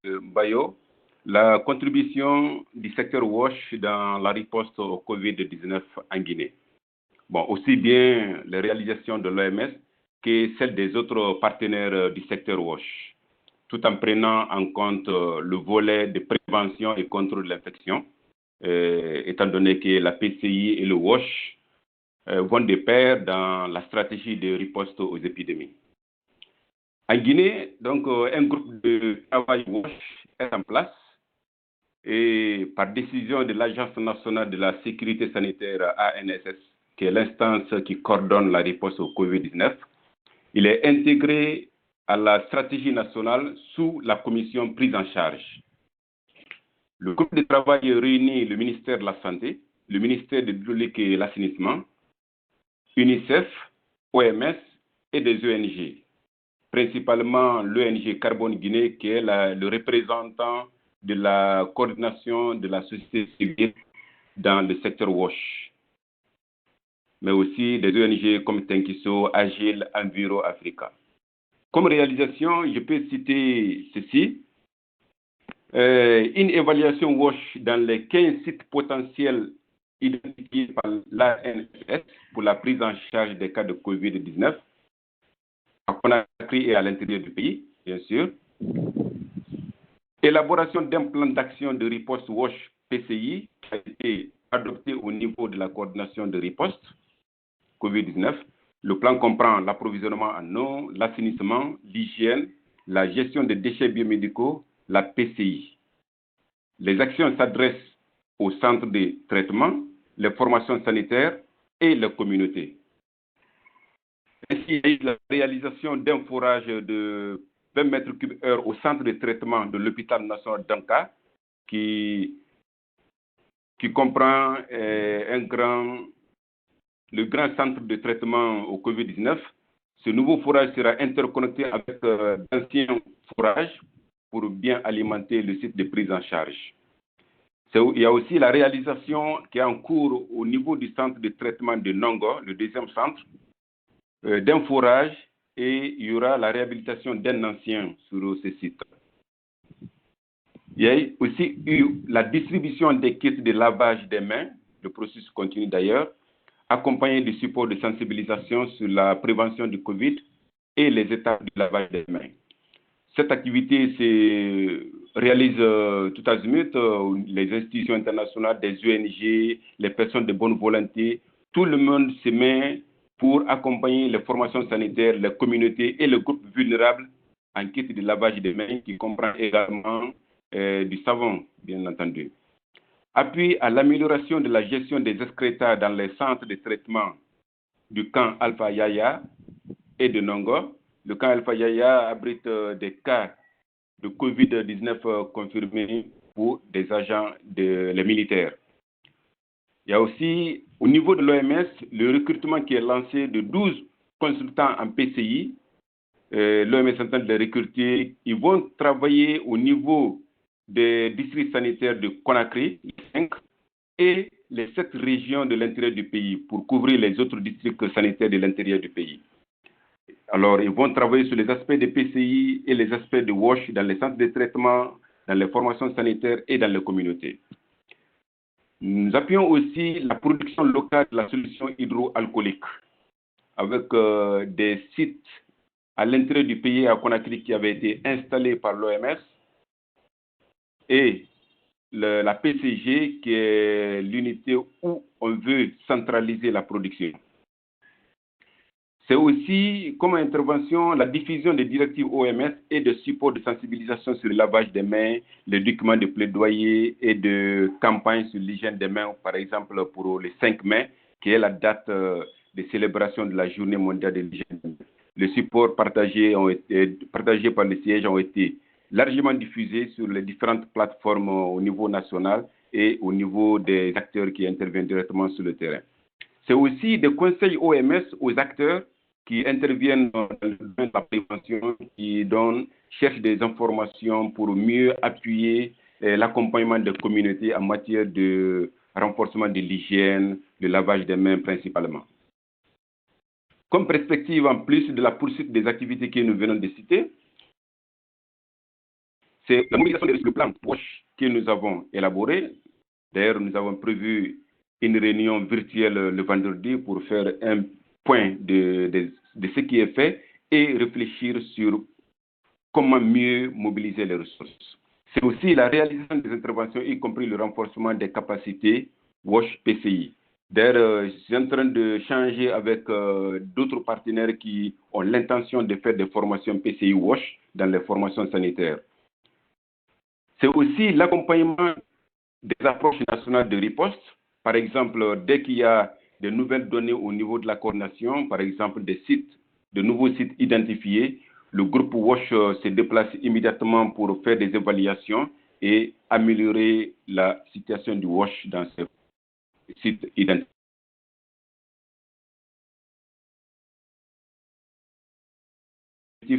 M. Bayo, la contribution du secteur WASH dans la riposte au COVID-19 en Guinée. Bon, aussi bien les réalisations de l'OMS que celles des autres partenaires du secteur WASH, tout en prenant en compte le volet de prévention et contrôle de l'infection, étant donné que la PCI et le WASH vont de pair dans la stratégie de riposte aux épidémies. En Guinée, donc, un groupe de travail WASH est en place et par décision de l'Agence nationale de la sécurité sanitaire ANSS, qui est l'instance qui coordonne la riposte au COVID-19, il est intégré à la stratégie nationale sous la commission prise en charge. Le groupe de travail réunit le ministère de la Santé, le ministère de l'Hydraulique et l'Assainissement, UNICEF, OMS et des ONG, principalement l'ONG Carbone Guinée, qui est le représentant de la coordination de la société civile dans le secteur WASH, mais aussi des ONG comme Tenkiso, Agile, Enviro Africa. Comme réalisation, je peux citer ceci. Une évaluation WASH dans les 15 sites potentiels identifiés par l'ANSS pour la prise en charge des cas de COVID-19, à Conakry et à l'intérieur du pays, bien sûr. Élaboration d'un plan d'action de riposte WASH PCI qui a été adopté au niveau de la coordination de riposte COVID-19. Le plan comprend l'approvisionnement en eau, l'assainissement, l'hygiène, la gestion des déchets biomédicaux, la PCI. Les actions s'adressent aux centres de traitement, les formations sanitaires et les communautés. Ainsi, il y a eu la réalisation d'un forage de 20 mètres cubes heure au centre de traitement de l'hôpital national d'Anka, qui comprend le grand centre de traitement au COVID-19. Ce nouveau forage sera interconnecté avec d'anciens forages pour bien alimenter le site de prise en charge. Il y a aussi la réalisation qui est en cours au niveau du centre de traitement de Nongo, le deuxième centre, d'un forage, et il y aura la réhabilitation d'un ancien sur ce site. Il y a aussi eu la distribution des kits de lavage des mains, le processus continue d'ailleurs, accompagné du support de sensibilisation sur la prévention du Covid et les étapes du lavage des mains. Cette activité se réalise tout azimut, les institutions internationales, des ONG, les personnes de bonne volonté, tout le monde se met pour accompagner les formations sanitaires, les communautés et les groupes vulnérables en kit de lavage des mains qui comprend également du savon, bien entendu. Appui à l'amélioration de la gestion des excrétas dans les centres de traitement du camp Alpha Yaya et de Nongo. Le camp Alpha Yaya abrite des cas de COVID-19 confirmés pour des agents, les militaires. Il y a aussi, au niveau de l'OMS, le recrutement qui est lancé de 12 consultants en PCI. L'OMS est en train de les recruter. Ils vont travailler au niveau des districts sanitaires de Conakry, les 5, et les 7 régions de l'intérieur du pays pour couvrir les autres districts sanitaires de l'intérieur du pays. Alors, ils vont travailler sur les aspects des PCI et les aspects de WASH dans les centres de traitement, dans les formations sanitaires et dans les communautés. Nous appuyons aussi la production locale de la solution hydroalcoolique avec des sites à l'intérieur du pays à Conakry qui avaient été installés par l'OMS et la PCG qui est l'unité où on veut centraliser la production. C'est aussi, comme intervention, la diffusion des directives OMS et de supports de sensibilisation sur le lavage des mains, les documents de plaidoyer et de campagne sur l'hygiène des mains, par exemple pour le 5 mai, qui est la date de célébration de la Journée mondiale de l'hygiène des mains. Les supports partagés par les sièges ont été largement diffusés sur les différentes plateformes au niveau national et au niveau des acteurs qui interviennent directement sur le terrain. C'est aussi des conseils OMS aux acteurs qui interviennent dans le domaine de la prévention, qui cherchent des informations pour mieux appuyer l'accompagnement des communautés en matière de renforcement de l'hygiène, de lavage des mains principalement. Comme perspective, en plus de la poursuite des activités que nous venons de citer, c'est la mobilisation des risques plans WASH que nous avons élaboré. D'ailleurs, nous avons prévu une réunion virtuelle le vendredi pour faire un point de ce qui est fait et réfléchir sur comment mieux mobiliser les ressources. C'est aussi la réalisation des interventions, y compris le renforcement des capacités WASH PCI. D'ailleurs, je suis en train de changer avec d'autres partenaires qui ont l'intention de faire des formations PCI WASH dans les formations sanitaires. C'est aussi l'accompagnement des approches nationales de riposte. Par exemple, dès qu'il y a de nouvelles données au niveau de la coordination, par exemple des sites, de nouveaux sites identifiés, le groupe WASH se déplace immédiatement pour faire des évaluations et améliorer la situation du WASH dans ces sites identifiés.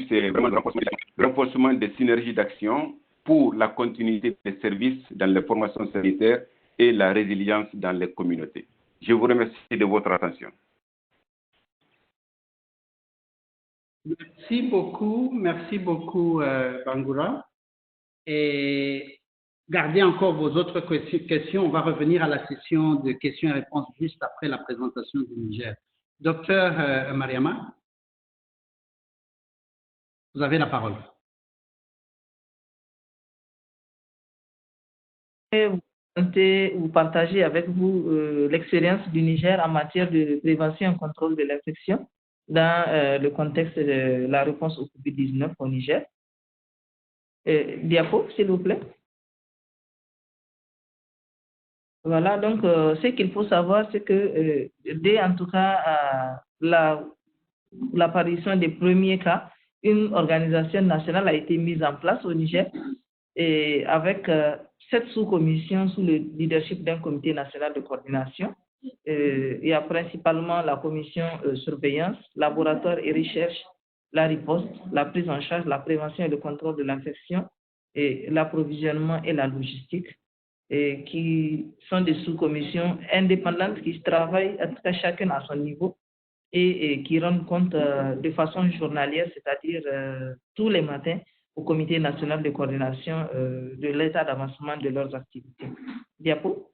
C'est vraiment le renforcement des synergies d'action pour la continuité des services dans les formations sanitaires et la résilience dans les communautés. Je vous remercie de votre attention. Merci beaucoup, Bangoura. Et gardez encore vos autres questions. On va revenir à la session de questions et réponses juste après la présentation du Niger. Docteur Mariama, vous avez la parole. Vous partager avec vous l'expérience du Niger en matière de prévention et contrôle de l'infection dans le contexte de la réponse au COVID-19 au Niger. Diapo, s'il vous plaît. Voilà, donc ce qu'il faut savoir, c'est que dès en tout cas l'apparition des premiers cas, une organisation nationale a été mise en place au Niger et avec 7 sous-commissions sous le leadership d'un comité national de coordination. Il y a principalement la commission surveillance, laboratoire et recherche, la riposte, la prise en charge, la prévention et le contrôle de l'infection, et l'approvisionnement et la logistique, et qui sont des sous-commissions indépendantes qui travaillent en tout cas chacune à son niveau et qui rendent compte de façon journalière, c'est-à-dire tous les matins, au comité national de coordination de l'état d'avancement de leurs activités. Diapo.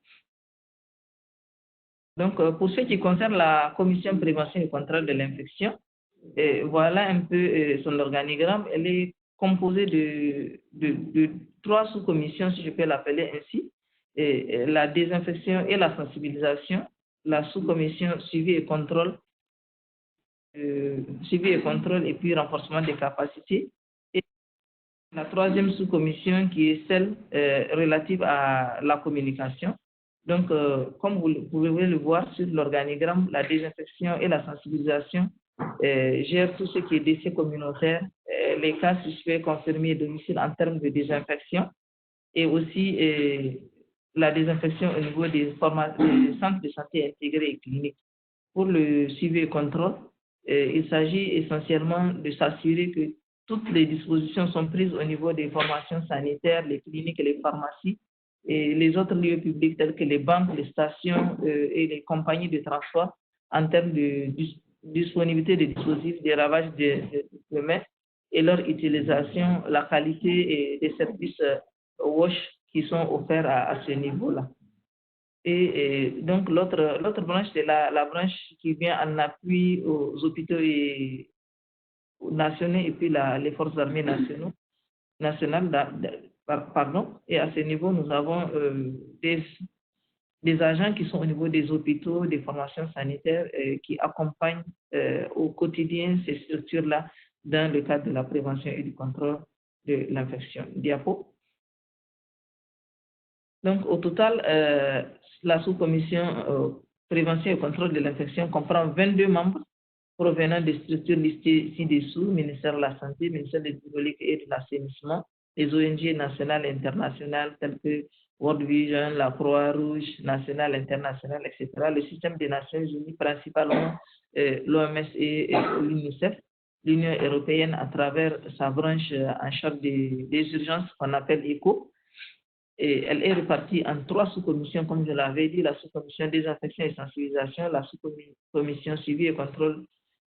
Donc, pour ce qui concerne la commission prévention et contrôle de l'infection, voilà un peu son organigramme. Elle est composée de 3 sous-commissions, si je peux l'appeler ainsi. La désinfection et la sensibilisation, la sous-commission suivi et contrôle et puis renforcement des capacités. Et la 3e sous-commission qui est celle relative à la communication. Donc, comme vous pouvez le voir sur l'organigramme, la désinfection et la sensibilisation gèrent tout ce qui est décès communautaire, les cas suspects confirmés et domicile en termes de désinfection, et aussi la désinfection au niveau des centres de santé intégrés et cliniques. Pour le suivi et contrôle, il s'agit essentiellement de s'assurer que toutes les dispositions sont prises au niveau des formations sanitaires, les cliniques et les pharmacies, et les autres lieux publics tels que les banques, les stations et les compagnies de transport en termes de disponibilité des dispositifs, des ravages de mains et leur utilisation, la qualité et des services WASH qui sont offerts à ce niveau-là. Et donc l'autre branche, c'est la branche qui vient en appui aux hôpitaux nationaux et puis les forces armées nationales. Et à ce niveau, nous avons des agents qui sont au niveau des hôpitaux, des formations sanitaires qui accompagnent au quotidien ces structures-là dans le cadre de la prévention et du contrôle de l'infection. Diapo. Donc, au total, la sous-commission prévention et contrôle de l'infection comprend 22 membres provenant des structures listées ci-dessous, ministère de la Santé, ministère de l'Hydraulique et de l'Assainissement, les ONG nationales et internationales telles que World Vision, la Croix-Rouge, nationale, internationale, etc. Le système des Nations Unies, principalement l'OMS et l'UNICEF, l'Union européenne à travers sa branche en charge des urgences qu'on appelle ECHO. Et elle est répartie en 3 sous-commissions, comme je l'avais dit, la sous-commission désinfection et sensibilisation, la sous-commission suivi et contrôle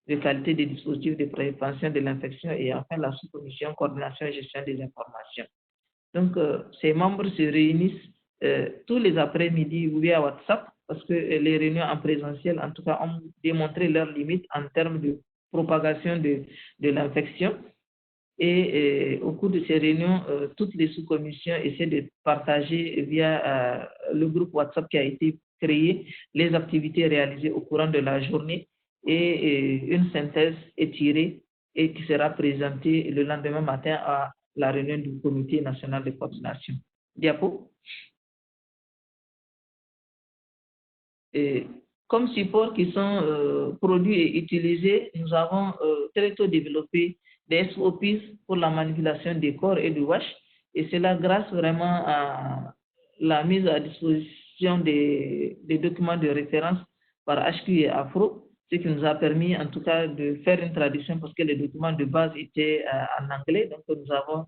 de qualité des dispositifs de prévention de l'infection et enfin la sous-commission coordination et gestion des informations. Donc, ces membres se réunissent tous les après-midi via WhatsApp parce que les réunions en présentiel, en tout cas, ont démontré leurs limites en termes de propagation de l'infection. Et au cours de ces réunions, toutes les sous-commissions essaient de partager via le groupe WhatsApp qui a été créé les activités réalisées au courant de la journée et une synthèse est tirée et qui sera présentée le lendemain matin à la réunion du Comité national de coordination. Diapo. Et comme support qui sont produits et utilisés, nous avons très tôt développé des SOPs pour la manipulation des corps et du wash, et cela grâce vraiment à la mise à disposition des documents de référence par HQ et Afro, ce qui nous a permis en tout cas de faire une traduction parce que les documents de base étaient en anglais, donc nous avons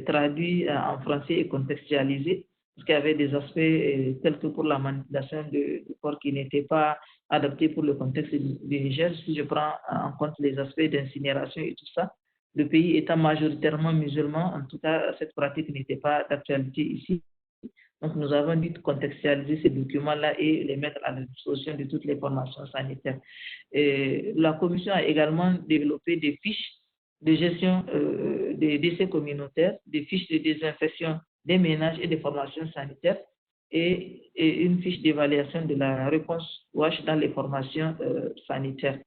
traduit en français et contextualisé, parce qu'il y avait des aspects tels que pour la manipulation du corps qui n'étaient pas adaptés pour le contexte du Niger. Si je prends en compte les aspects d'incinération et tout ça, le pays étant majoritairement musulman, en tout cas, cette pratique n'était pas d'actualité ici. Donc, nous avons dû contextualiser ces documents-là et les mettre à la disposition de toutes les formations sanitaires. Et la commission a également développé des fiches de gestion des décès communautaires, des fiches de désinfection des ménages et des formations sanitaires et une fiche d'évaluation de la réponse WASH dans les formations sanitaires.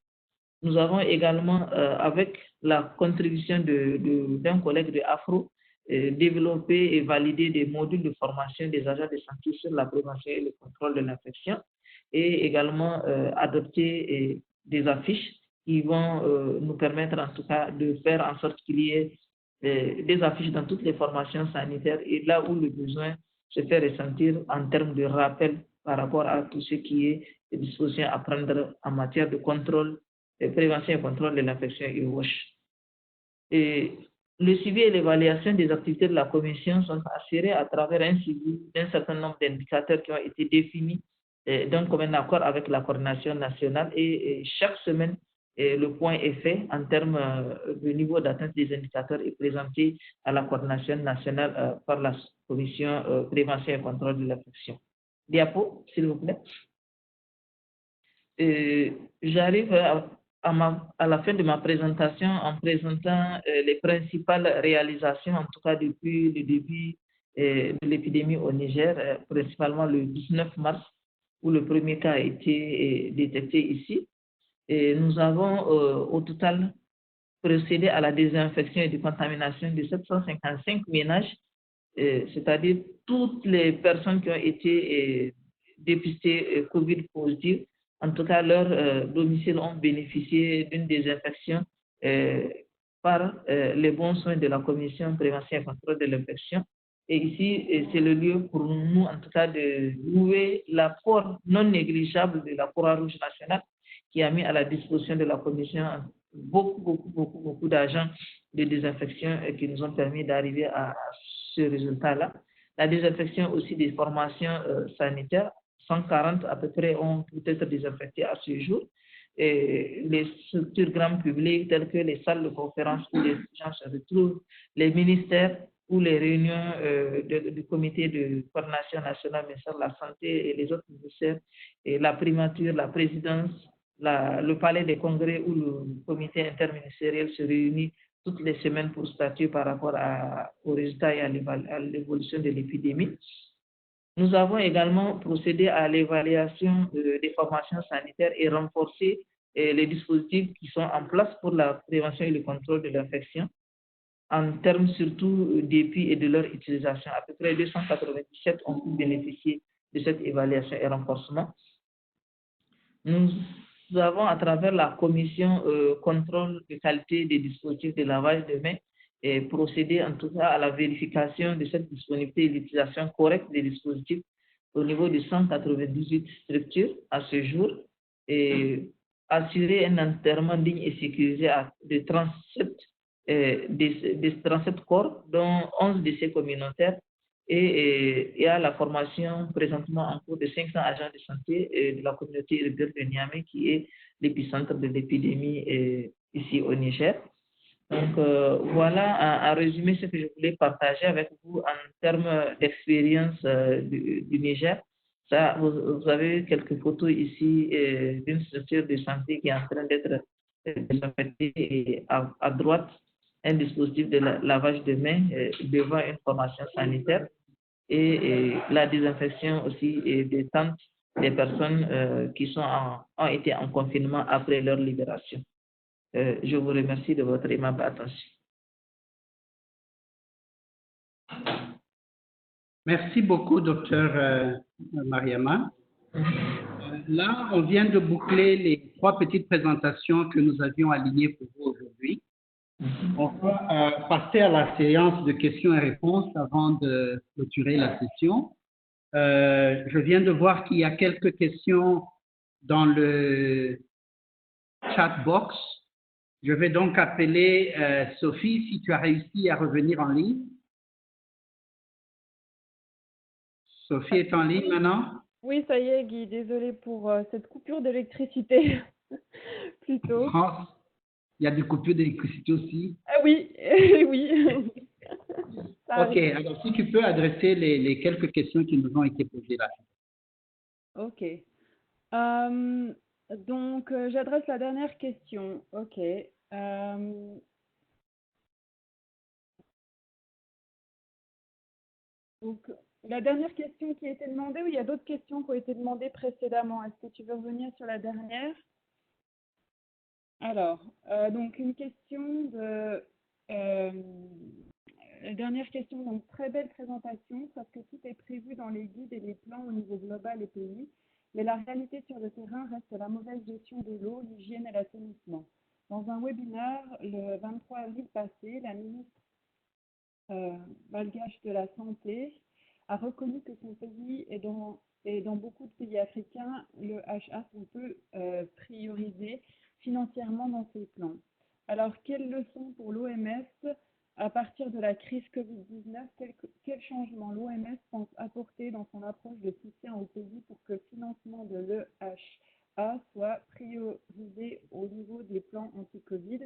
Nous avons également, avec la contribution d'un collègue de Afro, développé et validé des modules de formation des agents de santé sur la prévention et le contrôle de l'infection et également adopté des affiches qui vont nous permettre en tout cas de faire en sorte qu'il y ait des affiches dans toutes les formations sanitaires et là où le besoin se fait ressentir en termes de rappel par rapport à tout ce qui est des dispositions à prendre en matière de contrôle, prévention et contrôle de l'infection et WASH. Et le suivi et l'évaluation des activités de la commission sont assurés à travers un suivi d'un certain nombre d'indicateurs qui ont été définis d'un commun accord avec la coordination nationale et chaque semaine, le point est fait en termes de niveau d'atteinte des indicateurs et présenté à la coordination nationale par la commission prévention et contrôle de l'infection. Diapo, s'il vous plaît. J'arrive à la fin de ma présentation en présentant les principales réalisations, en tout cas depuis le début de l'épidémie au Niger, principalement le 19 mars, où le premier cas a été détecté ici. Et nous avons au total procédé à la désinfection et décontamination de 755 ménages, c'est-à-dire toutes les personnes qui ont été dépistées COVID positives. En tout cas, leurs domiciles ont bénéficié d'une désinfection par les bons soins de la Commission prévention et contrôle de l'infection. Et ici, c'est le lieu pour nous, en tout cas, de louer l'apport non négligeable de la Croix-Rouge nationale qui a mis à la disposition de la Commission beaucoup d'agents de désinfection qui nous ont permis d'arriver à ce résultat-là. La désinfection aussi des formations sanitaires, 140 à peu près ont pu être désinfectées à ce jour. Et les structures grand public telles que les salles de conférence où les gens se retrouvent, les ministères ou les réunions du comité de coordination nationale, ministère de la Santé et les autres ministères, et la primature, la présidence, le palais des congrès où le comité interministériel se réunit toutes les semaines pour statuer par rapport aux résultats et à l'évolution de l'épidémie. Nous avons également procédé à l'évaluation des formations sanitaires et renforcé les dispositifs qui sont en place pour la prévention et le contrôle de l'infection, en termes surtout d'EPI et de leur utilisation. À peu près 297 ont pu bénéficier de cette évaluation et renforcement. Nous avons, à travers la commission contrôle de qualité des dispositifs de lavage de mains, procédé en tout cas à la vérification de cette disponibilité et l'utilisation correcte des dispositifs au niveau de 198 structures à ce jour et assurer un enterrement digne et sécurisé de 37 corps, dont 11 décès communautaires et à la formation présentement en cours de 500 agents de santé de la communauté urbaine de Niamey qui est l'épicentre de l'épidémie ici au Niger. Donc voilà en résumé ce que je voulais partager avec vous en termes d'expérience du Niger. Ça, vous avez quelques photos ici d'une structure de santé qui est en train d'être désinfectée à droite. un dispositif de lavage de mains devant une formation sanitaire et la désinfection aussi des tentes des personnes qui ont été en confinement après leur libération. Je vous remercie de votre aimable attention. Merci beaucoup, docteur Mariama. Là, on vient de boucler les 3 petites présentations que nous avions alignées pour vous aujourd'hui. On va passer à la séance de questions et réponses avant de clôturer la session. Je viens de voir qu'il y a quelques questions dans le chat box. Je vais donc appeler Sophie, si tu as réussi à revenir en ligne. Sophie est en ligne maintenant? Oui, ça y est, Guy. Désolée pour cette coupure d'électricité. Plutôt. En France, il y a des coupures d'électricité aussi? Ah oui, oui. Ça Ok, arrive. alors si tu peux adresser les quelques questions qui nous ont été posées là. Ok. Donc, j'adresse la dernière question. Ok. Donc, la dernière question qui a été demandée, ou il y a d'autres questions qui ont été demandées précédemment? Est-ce que tu veux revenir sur la dernière? Alors, donc une question de... la dernière question, donc très belle présentation, parce que tout est prévu dans les guides et les plans au niveau global et pays, mais la réalité sur le terrain reste la mauvaise gestion de l'eau, l'hygiène et l'assainissement. Dans un webinaire le 23 avril passé, la ministre malgache de la Santé a reconnu que son pays et dans beaucoup de pays africains, le HA sont peu priorisés financièrement dans ses plans. Alors, quelles leçons pour l'OMS à partir de la crise Covid-19? Quel changement l'OMS pense apporter dans son approche de soutien au pays pour que le financement de l'EHA soit priorisé au niveau des plans anti-Covid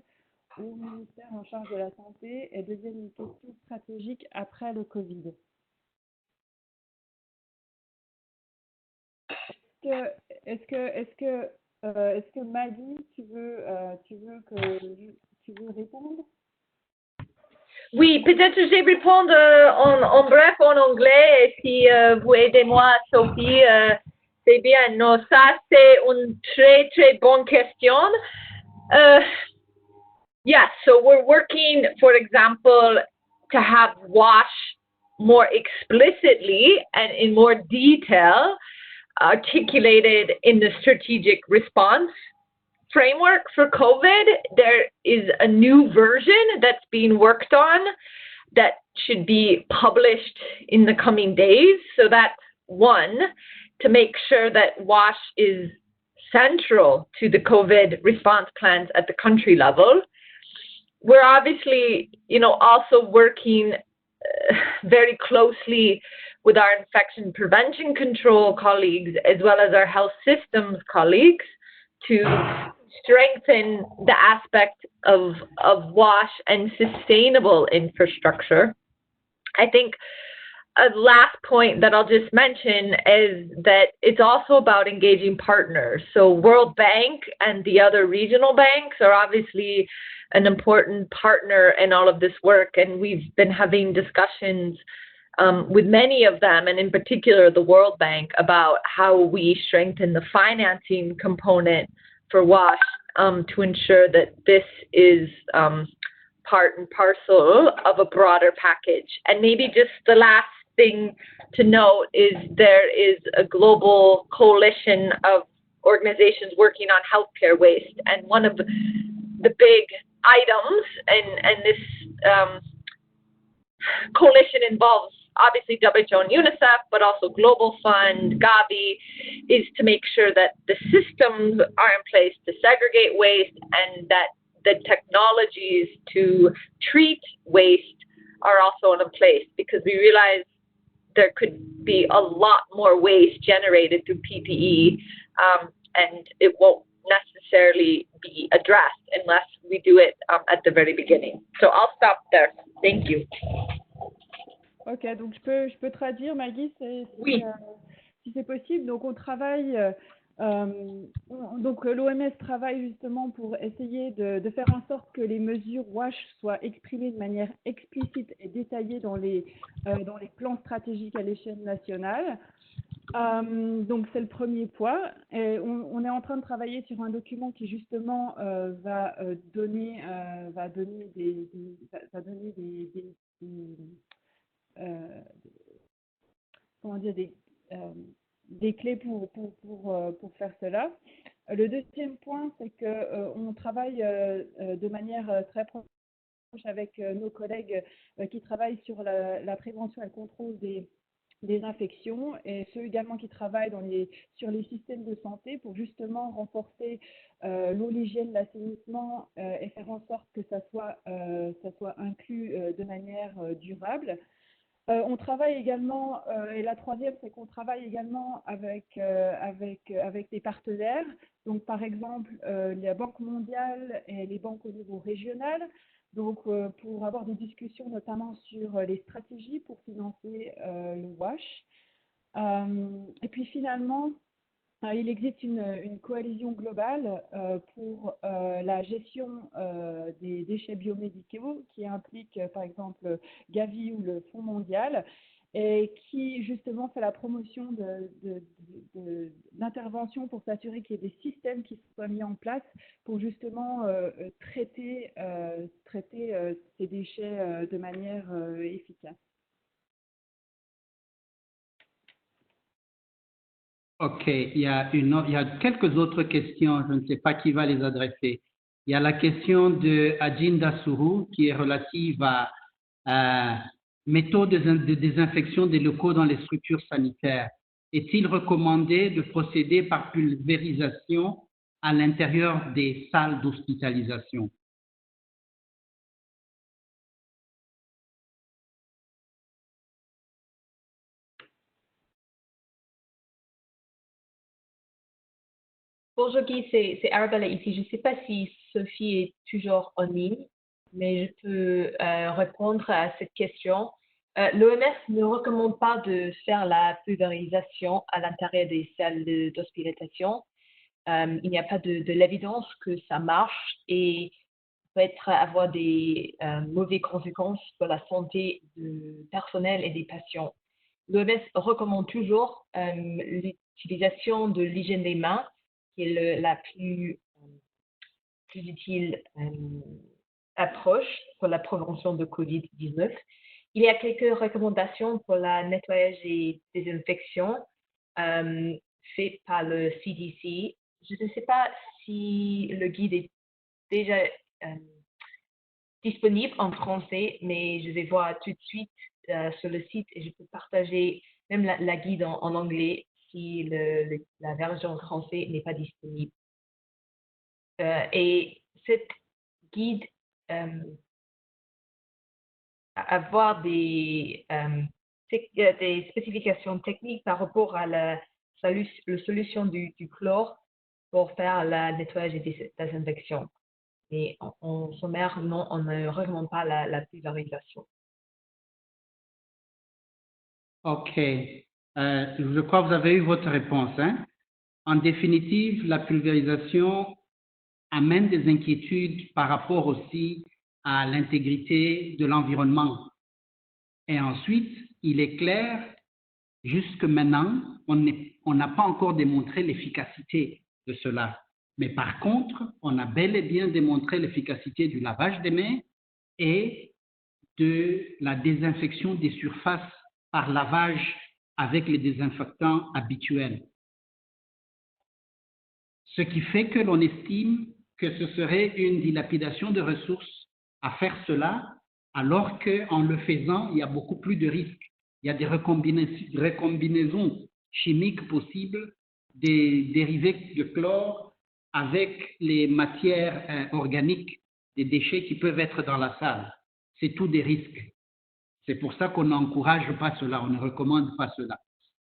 au ministère en charge de la santé et devienne une question stratégique après le Covid? Est-ce que Maggie, tu veux répondre? Oui, peut-être je vais répondre en bref en anglais et si vous aidez-moi, Sophie, c'est bien. Non, ça c'est une très très bonne question. Yeah, so we're working, for example, to have WASH more explicitly and in more detail articulated in the strategic response framework for COVID. There is a new version that's being worked on that should be published in the coming days. So that's one, to make sure that WASH is central to the COVID response plans at the country level. We're obviously, also working very closely with our infection prevention control colleagues as well as our health systems colleagues to strengthen the aspect of WASH and sustainable infrastructure. I think a last point that I'll just mention is that it's also about engaging partners. So World Bank and the other regional banks are obviously an important partner in all of this work, and we've been having discussions with many of them, and in particular the World Bank, about how we strengthen the financing component for WASH to ensure that this is part and parcel of a broader package. And maybe just the last thing to note is there is a global coalition of organizations working on healthcare waste, and one of the big items, and this coalition involves obviously WHO and UNICEF, but also Global Fund, Gavi, is to make sure that the systems are in place to segregate waste and that the technologies to treat waste are also in place, because we realize there could be a lot more waste generated through PPE, and it won't necessarily be addressed unless we do it at the very beginning. So I'll stop there. Thank you. Ok, donc je peux traduire, Maggie, Oui. si c'est possible. Donc on travaille Donc l'OMS travaille justement pour essayer de faire en sorte que les mesures WASH soient exprimées de manière explicite et détaillée dans les plans stratégiques à l'échelle nationale. Donc c'est le premier point. Et on est en train de travailler sur un document qui justement va donner des clés pour faire cela. Le deuxième point, c'est qu'on travaille de manière très proche avec nos collègues qui travaillent sur la prévention et le contrôle des infections et ceux également qui travaillent sur les systèmes de santé pour justement renforcer l'eau, l'hygiène, l'assainissement et faire en sorte que ça soit inclus de manière durable. On travaille également, et la troisième, c'est qu'on travaille également avec des partenaires. Donc, par exemple, la Banque mondiale et les banques au niveau régional. Donc, pour avoir des discussions notamment sur les stratégies pour financer le WASH. Et puis finalement, il existe une coalition globale pour la gestion des déchets biomédicaux qui implique par exemple Gavi ou le Fonds mondial et qui justement fait la promotion d'interventions pour s'assurer qu'il y ait des systèmes qui soient mis en place pour justement traiter ces déchets de manière efficace. OK, il y a quelques autres questions, je ne sais pas qui va les adresser. Il y a la question de Adjinda Sourou qui est relative à méthode de désinfection des locaux dans les structures sanitaires. Est-il recommandé de procéder par pulvérisation à l'intérieur des salles d'hospitalisation? Bonjour Guy, c'est Arabella ici. Je ne sais pas si Sophie est toujours en ligne, mais je peux répondre à cette question. L'OMS ne recommande pas de faire la pulvérisation à l'intérieur des salles d'hospitalisation. Il n'y a pas de l'évidence que ça marche et peut avoir des mauvaises conséquences pour la santé du personnel et des patients. L'OMS recommande toujours l'utilisation de l'hygiène des mains, qui est la plus utile approche pour la prévention de COVID-19. Il y a quelques recommandations pour le nettoyage et désinfection faites par le CDC. Je ne sais pas si le guide est déjà disponible en français, mais je vais voir tout de suite sur le site et je peux partager même la guide en anglais si la version française n'est pas disponible. Et cette guide avoir des spécifications techniques par rapport à la solution du chlore pour faire le nettoyage et désinfection. Et en sommaire, non, on ne recommande pas la pulvérisation. OK. Je crois que vous avez eu votre réponse. Hein? En définitive, la pulvérisation amène des inquiétudes par rapport aussi à l'intégrité de l'environnement. Et ensuite, il est clair, jusque maintenant, on n'a pas encore démontré l'efficacité de cela. Mais par contre, on a bel et bien démontré l'efficacité du lavage des mains et de la désinfection des surfaces par lavage avec les désinfectants habituels. Ce qui fait que l'on estime que ce serait une dilapidation de ressources à faire cela, alors qu'en le faisant, il y a beaucoup plus de risques. Il y a des recombinaisons chimiques possibles, des dérivés de chlore avec les matières organiques, des déchets qui peuvent être dans la salle. C'est tout des risques. C'est pour ça qu'on n'encourage pas cela, on ne recommande pas cela.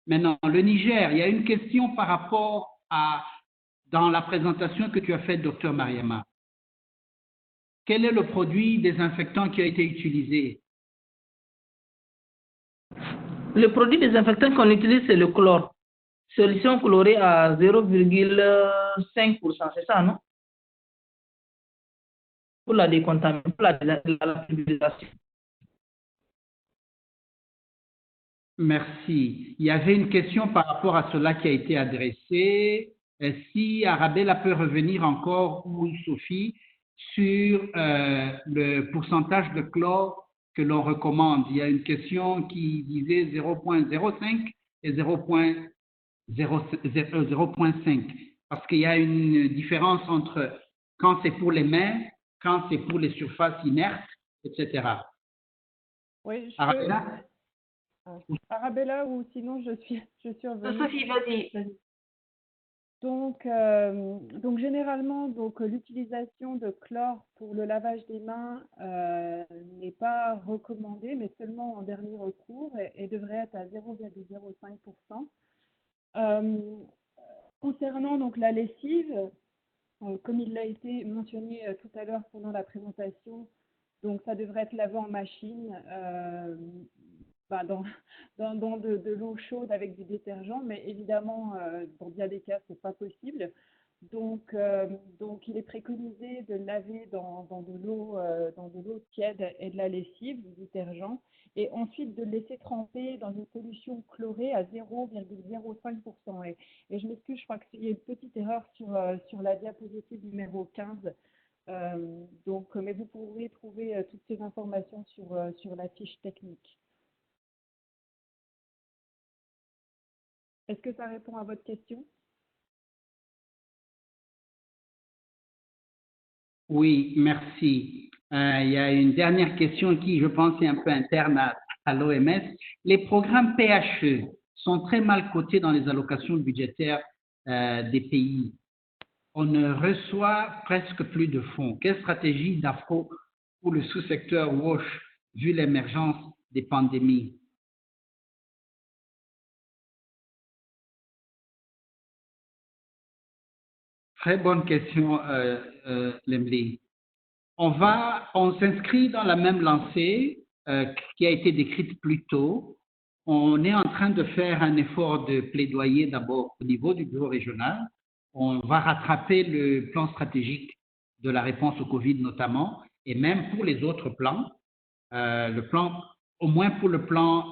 Maintenant, le Niger, il y a une question par rapport à, dans la présentation que tu as faite, Dr Mariama. Quel est le produit désinfectant qui a été utilisé? Le produit désinfectant qu'on utilise, c'est le chlore. solution chlorée à 0,5%, c'est ça, non? Pour la décontamination, pour la pulvérisation. Merci. Il y avait une question par rapport à cela qui a été adressée. Si Arabella peut revenir encore, ou Sophie, sur le pourcentage de chlore que l'on recommande. Il y a une question qui disait 0,05 et 0,5. Parce qu'il y a une différence entre quand c'est pour les mains, quand c'est pour les surfaces inertes, etc. Oui, Arabella? Arabella, ou sinon je suis revenue. Sophie, vas-y. Donc généralement, l'utilisation de chlore pour le lavage des mains n'est pas recommandée, mais seulement en dernier recours et devrait être à 0,05%. Concernant donc la lessive, comme il a été mentionné tout à l'heure pendant la présentation, donc ça devrait être lavé en machine dans de l'eau chaude avec du détergent, mais évidemment, dans bien des cas, c'est pas possible. Donc, il est préconisé de laver dans de l'eau tiède et de la lessive, du détergent, et ensuite de le laisser tremper dans une solution chlorée à 0,05%. Et je m'excuse, je crois qu'il y a une petite erreur sur la diapositive numéro 15. Mais vous pourrez trouver toutes ces informations sur la fiche technique. Est-ce que ça répond à votre question? Oui, merci. Il y a une dernière question qui, je pense, est un peu interne à l'OMS. Les programmes PHE sont très mal cotés dans les allocations budgétaires des pays. On ne reçoit presque plus de fonds. Quelle stratégie d'AFRO pour le sous-secteur WASH vu l'émergence des pandémies? Très bonne question, Lemley. On s'inscrit dans la même lancée qui a été décrite plus tôt. On est en train de faire un effort de plaidoyer d'abord au niveau du bureau régional. On va rattraper le plan stratégique de la réponse au Covid notamment, et même pour les autres plans. Au moins pour le plan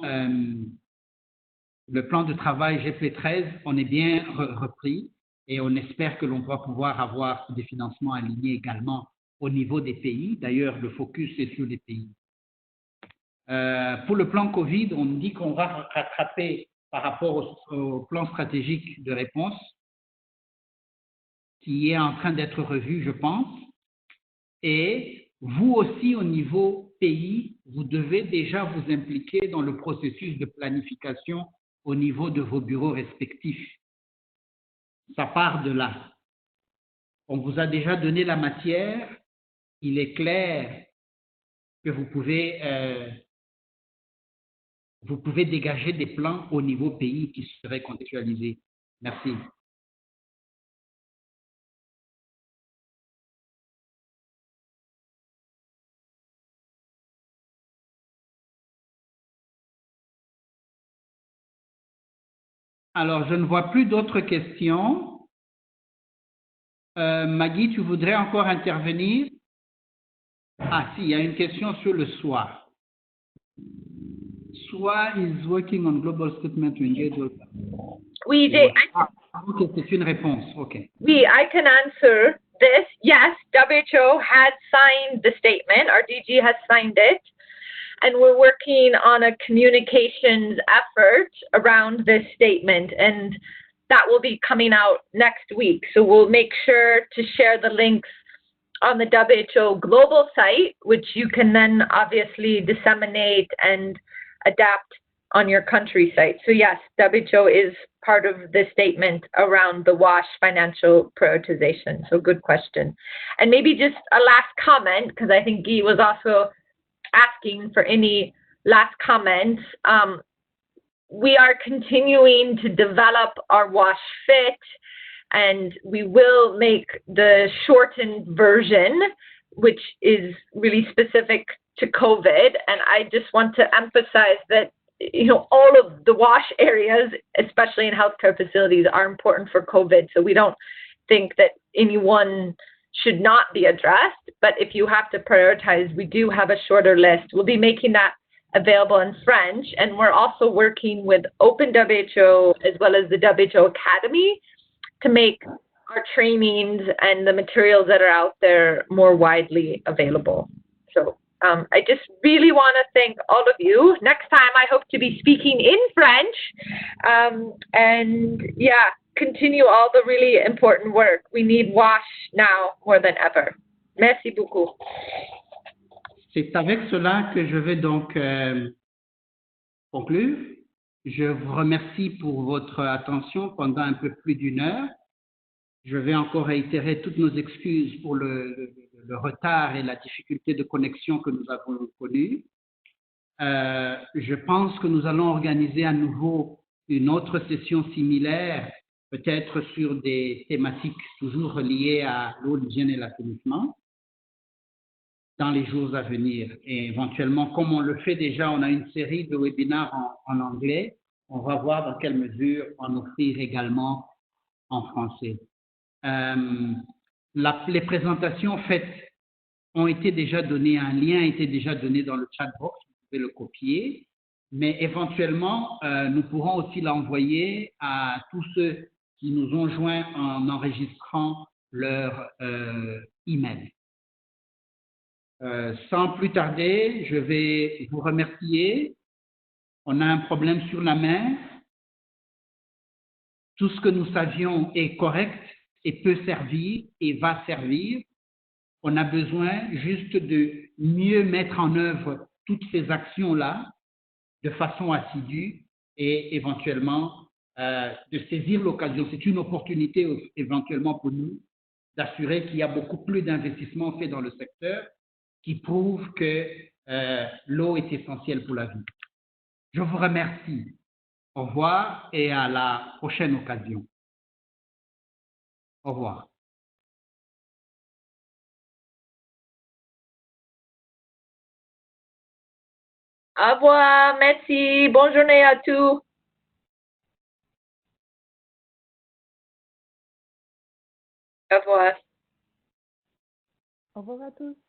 de travail GP13, on est bien repris. Et on espère que l'on va pouvoir avoir des financements alignés également au niveau des pays. D'ailleurs, le focus est sur les pays. Pour le plan Covid, on dit qu'on va rattraper par rapport au plan stratégique de réponse qui est en train d'être revu, je pense. Et vous aussi, au niveau pays, vous devez déjà vous impliquer dans le processus de planification au niveau de vos bureaux respectifs. Ça part de là. On vous a déjà donné la matière. Il est clair que vous pouvez dégager des plans au niveau pays qui seraient contextualisés. Merci. Alors, je ne vois plus d'autres questions. Maggie, tu voudrais encore intervenir? Ah, si, il y a une question sur le SWA. SWA is working on global statement to engage with... Oui, ok, c'est une réponse. Ok. oui, I can answer this. Yes, WHO has signed the statement. Our DG has signed it. And we're working on a communications effort around this statement. And that will be coming out next week. So we'll make sure to share the links on the WHO global site, which you can then obviously disseminate and adapt on your country site. So yes, WHO is part of the statement around the WASH financial prioritization. So good question. And maybe just a last comment, because I think Guy was also asking for any last comments. We are continuing to develop our WASH Fit, and we will make the shortened version, which is really specific to COVID. And I just want to emphasize that all of the wash areas, especially in healthcare facilities, are important for COVID. So we don't think that anyone should not be addressed. But if you have to prioritize, we do have a shorter list. We'll be making that available in French. And we're also working with Open WHO as well as the WHO Academy to make our trainings and the materials that are out there more widely available. So I just really want to thank all of you. Next time, I hope to be speaking in French. And yeah, continue all the really important work. We need WASH now more than ever. Merci beaucoup. C'est avec cela que je vais donc conclure. Je vous remercie pour votre attention pendant un peu plus d'une heure. Je vais encore réitérer toutes nos excuses pour le retard et la difficulté de connexion que nous avons connue. Je pense que nous allons organiser à nouveau une autre session similaire, peut-être sur des thématiques toujours liées à l'eau, l'hygiène et l'assainissement dans les jours à venir. Et éventuellement, comme on le fait déjà, on a une série de webinaires en anglais. On va voir dans quelle mesure en offrir également en français. Les présentations faites ont été déjà données, un lien a été déjà donné dans le chat box, vous pouvez le copier, mais éventuellement, nous pourrons aussi l'envoyer à tous ceux qui nous ont joints en enregistrant leur email. Sans plus tarder, je vais vous remercier. On a un problème sur la main. Tout ce que nous savions est correct et peut servir et va servir. On a besoin juste de mieux mettre en œuvre toutes ces actions-là de façon assidue et éventuellement de saisir l'occasion. C'est une opportunité éventuellement pour nous d'assurer qu'il y a beaucoup plus d'investissements faits dans le secteur qui prouvent que l'eau est essentielle pour la vie. Je vous remercie. Au revoir et à la prochaine occasion. Au revoir. Au revoir, merci, bonne journée à tous. Au revoir. Au revoir à tous.